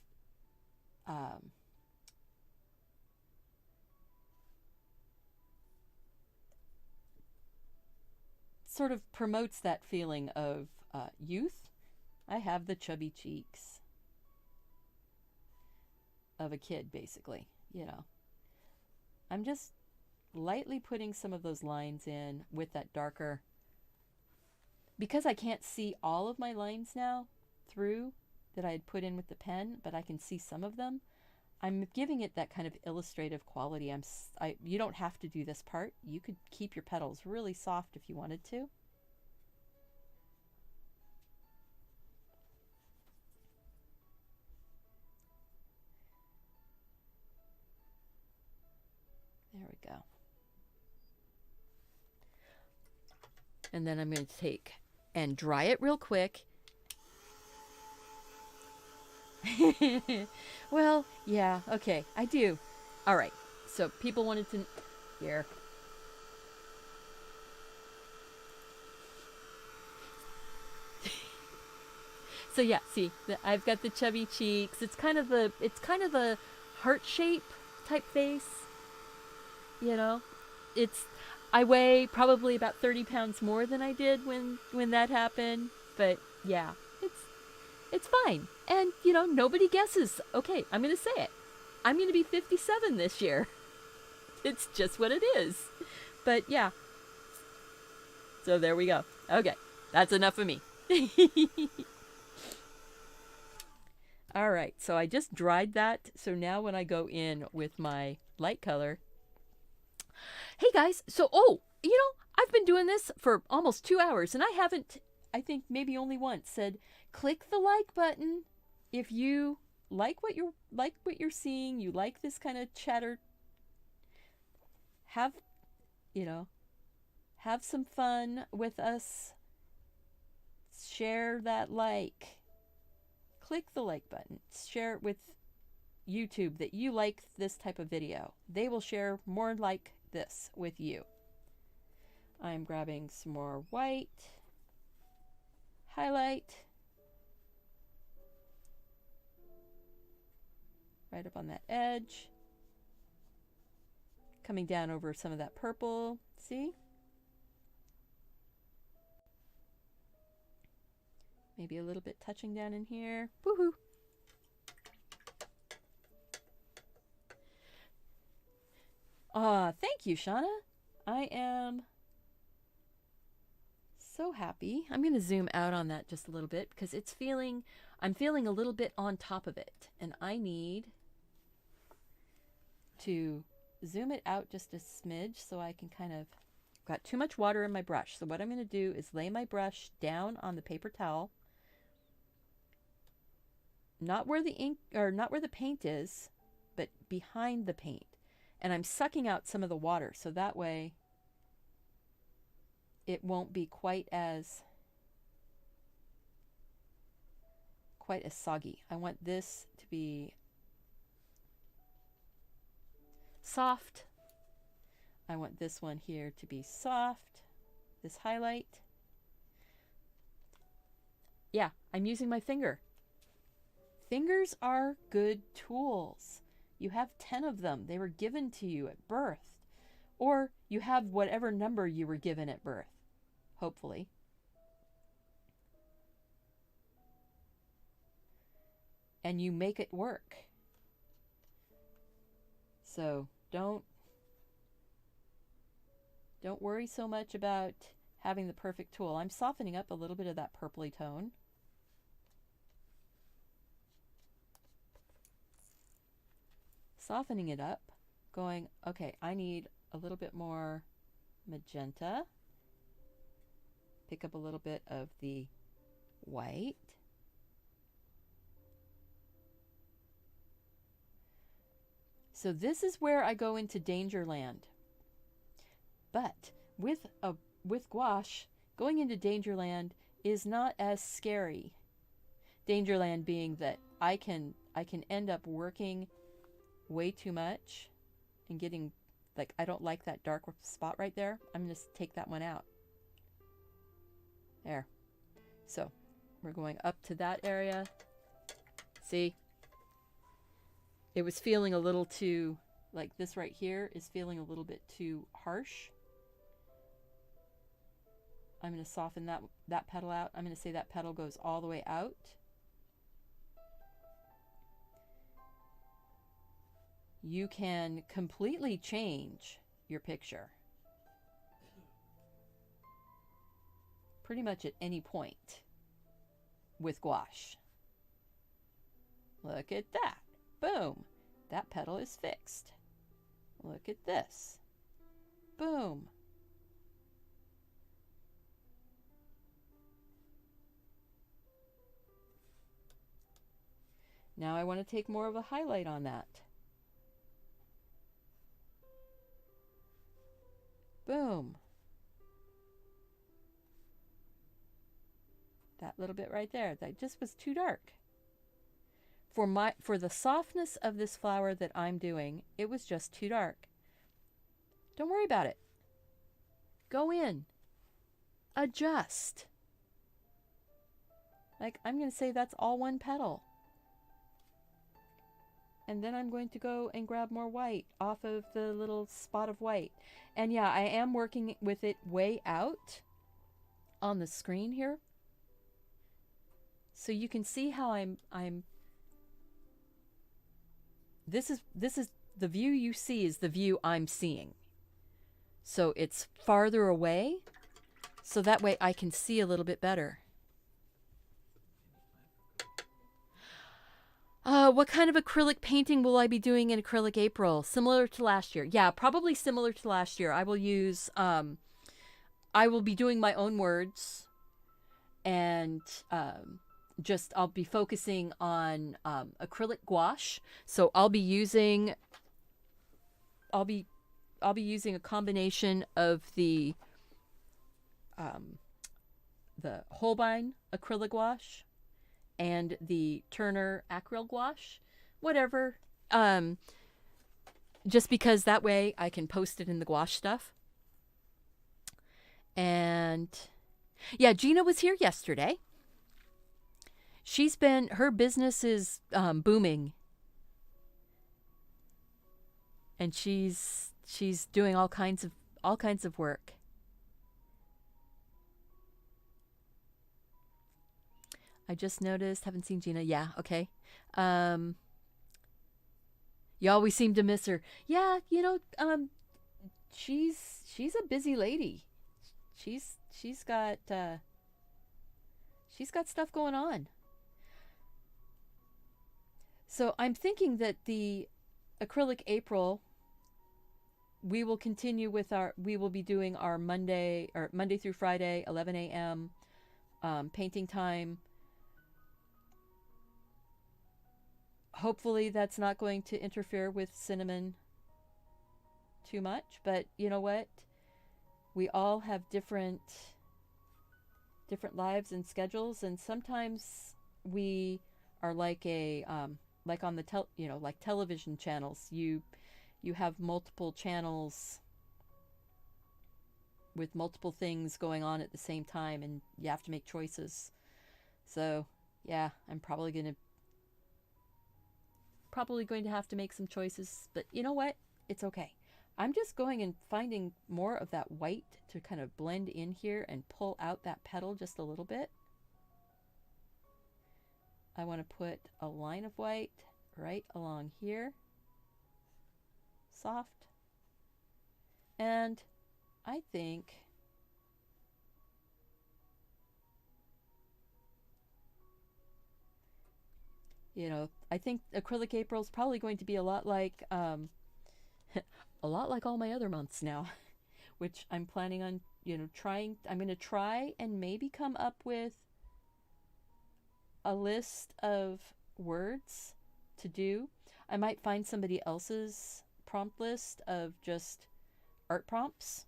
promotes that feeling of youth. I have the chubby cheeks of a kid, basically, you know. I'm just lightly putting some of those lines in with that darker, because I can't see all of my lines now through that I had put in with the pen, but I can see some of them. I'm giving it that kind of illustrative quality. You don't have to do this part. You could keep your petals really soft if you wanted to. There we go. And then I'm going to take and dry it real quick. Well, yeah, okay, I do. All right, so people wanted to... Here. So yeah, see, I've got the chubby cheeks. It's kind of a heart shape type face. You know, I weigh probably about 30 pounds more than I did when that happened. But yeah, it's fine. And, you know, nobody guesses. Okay, I'm going to say it. I'm going to be 57 this year. It's just what it is. But yeah. So there we go. Okay, that's enough of me. All right, so I just dried that. So now when I go in with my light color. Hey guys, so, you know, I've been doing this for almost 2 hours and I haven't, I think maybe only once, said click the like button if you like what you're seeing, you like this kind of chatter. Have some fun with us. Share that like. Click the like button. Share it with YouTube that you like this type of video. They will share more like this with you. I'm grabbing some more white. Highlight. Right up on that edge. Coming down over some of that purple. See? Maybe a little bit touching down in here. Woohoo! Thank you, Shauna. I am so happy. I'm going to zoom out on that just a little bit because I'm feeling a little bit on top of it. And I need to zoom it out just a smidge so I can kind of, got too much water in my brush. So what I'm going to do is lay my brush down on the paper towel. Not where the ink, or not where the paint is, but behind the paint. And I'm sucking out some of the water, so that way it won't be quite as soggy. I want this to be soft. I want this one here to be soft. This highlight. Yeah, I'm using my finger. Fingers are good tools. You have 10 of them. They were given to you at birth. Or you have whatever number you were given at birth, hopefully. And you make it work. So don't worry so much about having the perfect tool. I'm softening up a little bit of that purpley tone. softening it up, going, okay, I need a little bit more magenta. Pick up a little bit of the white. So this is where I go into Dangerland. But with gouache, going into Dangerland is not as scary. Dangerland being that I can end up working way too much and getting, like, I don't like that dark spot right there. I'm going to take that one out. There. So we're going up to that area. See? It was feeling a little too, like this right here is feeling a little bit too harsh. I'm going to soften that petal out. I'm going to say that petal goes all the way out. You can completely change your picture pretty much at any point with gouache. Look at that. Boom. That petal is fixed. Look at this. Boom. Now I want to take more of a highlight on that. Boom. That little bit right there, that just was too dark. For the softness of this flower that I'm doing, it was just too dark. Don't worry about it. Go in. Adjust. Like, I'm going to say that's all one petal. And then I'm going to go and grab more white off of the little spot of white. And yeah, I am working with it way out on the screen here. So you can see how this is the view you see is the view I'm seeing. So it's farther away, so that way I can see a little bit better. What kind of acrylic painting will I be doing in Acrylic April? Similar to last year. Yeah, probably similar to last year. I will use, I will be doing my own words, and I'll be focusing on acrylic gouache. So I'll be using a combination of the Holbein acrylic gouache and the Turner acrylic gouache, whatever. Just because that way I can post it in the gouache stuff. And yeah, Gina was here yesterday. Her business is booming, and she's doing all kinds of work. I just noticed, haven't seen Gina. Yeah, okay. You always seem to miss her. Yeah, she's a busy lady. She's got stuff going on. So I'm thinking that the Acrylic April, we will be doing our Monday through Friday, 11 a.m. Painting time. Hopefully that's not going to interfere with Cinnamon too much, but you know what? We all have different lives and schedules, and sometimes we are like like on the like television channels. You have multiple channels with multiple things going on at the same time, and you have to make choices. So yeah, I'm probably going to have to make some choices, but you know what? It's okay. I'm just going and finding more of that white to kind of blend in here and pull out that petal just a little bit. I want to put a line of white right along here. Soft. And I think You know, I think acrylic April is probably going to be a lot like a lot like all my other months now, which I'm planning on, you know, trying. I'm going to try and maybe come up with a list of words to do. I might find somebody else's prompt list of just art prompts,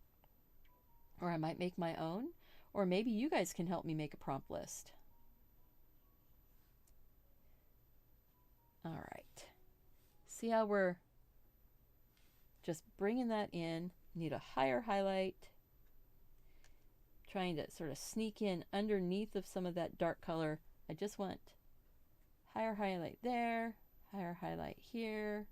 or I might make my own, or maybe you guys can help me make a prompt list. All right. See how we're just bringing that in. Need a higher highlight. Trying to sort of sneak in underneath of some of that dark color. I just want higher highlight there, higher highlight here.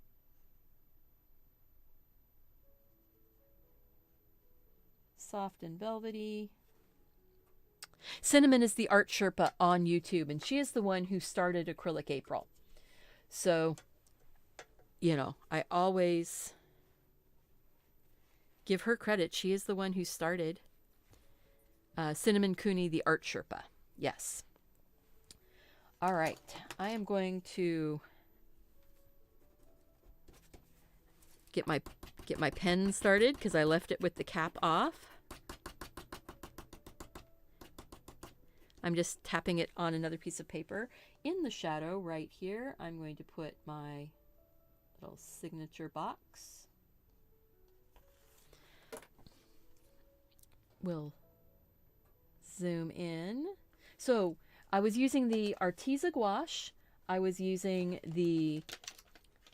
Soft and velvety. Cinnamon is the art Sherpa on YouTube, and she is the one who started Acrylic April. So, you know, I always give her credit. She is the one who started Cinnamon Cooney, the art Sherpa. Yes. All right. I am going to get my pen started because I left it with the cap off. I'm just tapping it on another piece of paper. In the shadow right here, I'm going to put my little signature box. We'll zoom in. So I was using the Arteza gouache. I was using the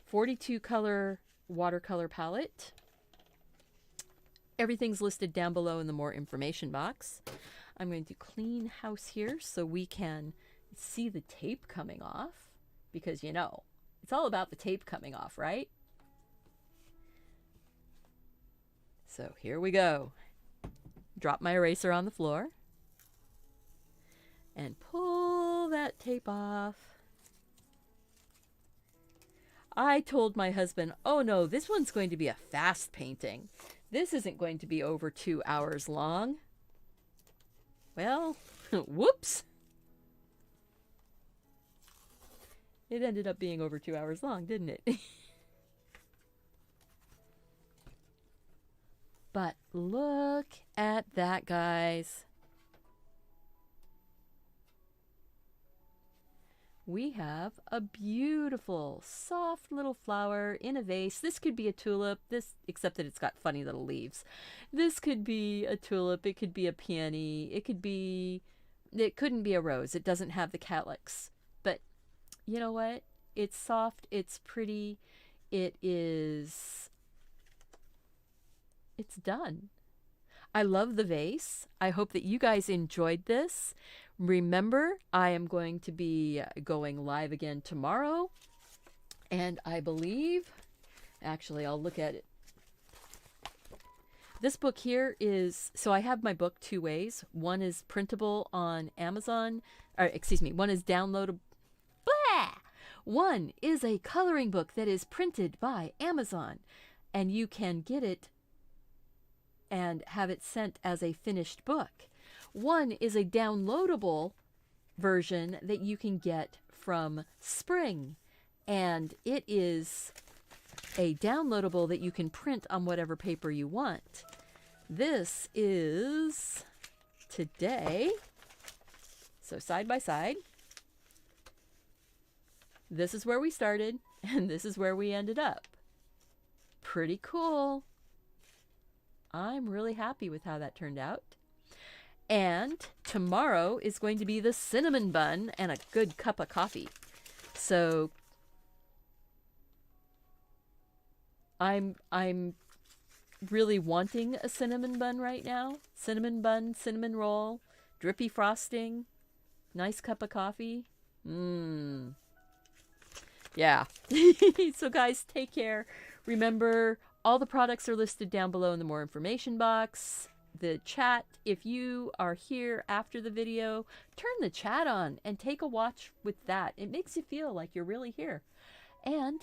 42 color watercolor palette. Everything's listed down below in the more information box. I'm going to clean house here so we can see the tape coming off, because you know, it's all about the tape coming off, right? So here we go. Drop my eraser on the floor and pull that tape off. I told my husband, oh no, this one's going to be a fast painting. This isn't going to be over 2 hours long. Well, whoops. It ended up being over 2 hours long, didn't it? But look at that, guys. We have a beautiful, soft little flower in a vase. This could be a tulip, except that it's got funny little leaves. This could be a tulip, it could be a peony, it couldn't be a rose. It doesn't have the calyx. But you know what? It's soft, it's pretty, it's done. I love the vase. I hope that you guys enjoyed this. Remember, I am going to be going live again tomorrow. And I believe, actually, I'll look at it. This book here is, so I have my book two ways. One is printable on Amazon, or excuse me, one is downloadable. Blah! One is a coloring book that is printed by Amazon, and you can get it and have it sent as a finished book. One is a downloadable version that you can get from Spring, and it is a downloadable that you can print on whatever paper you want. This is today, so side by side. This is where we started, and this is where we ended up. Pretty cool. I'm really happy with how that turned out. And tomorrow is going to be the cinnamon bun and a good cup of coffee. So I'm really wanting a cinnamon bun right now. Cinnamon bun, cinnamon roll, drippy frosting, nice cup of coffee. Yeah. So guys, take care. Remember, all the products are listed down below in the more information box. The chat, if you are here after the video, turn the chat on and take a watch with that. It makes you feel like you're really here. And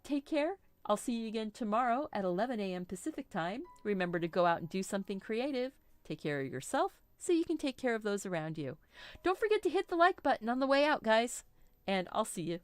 take care. I'll see you again tomorrow at 11 a.m. Pacific time. Remember to go out and do something creative. Take care of yourself so you can take care of those around you. Don't forget to hit the like button on the way out, guys. and I'll see you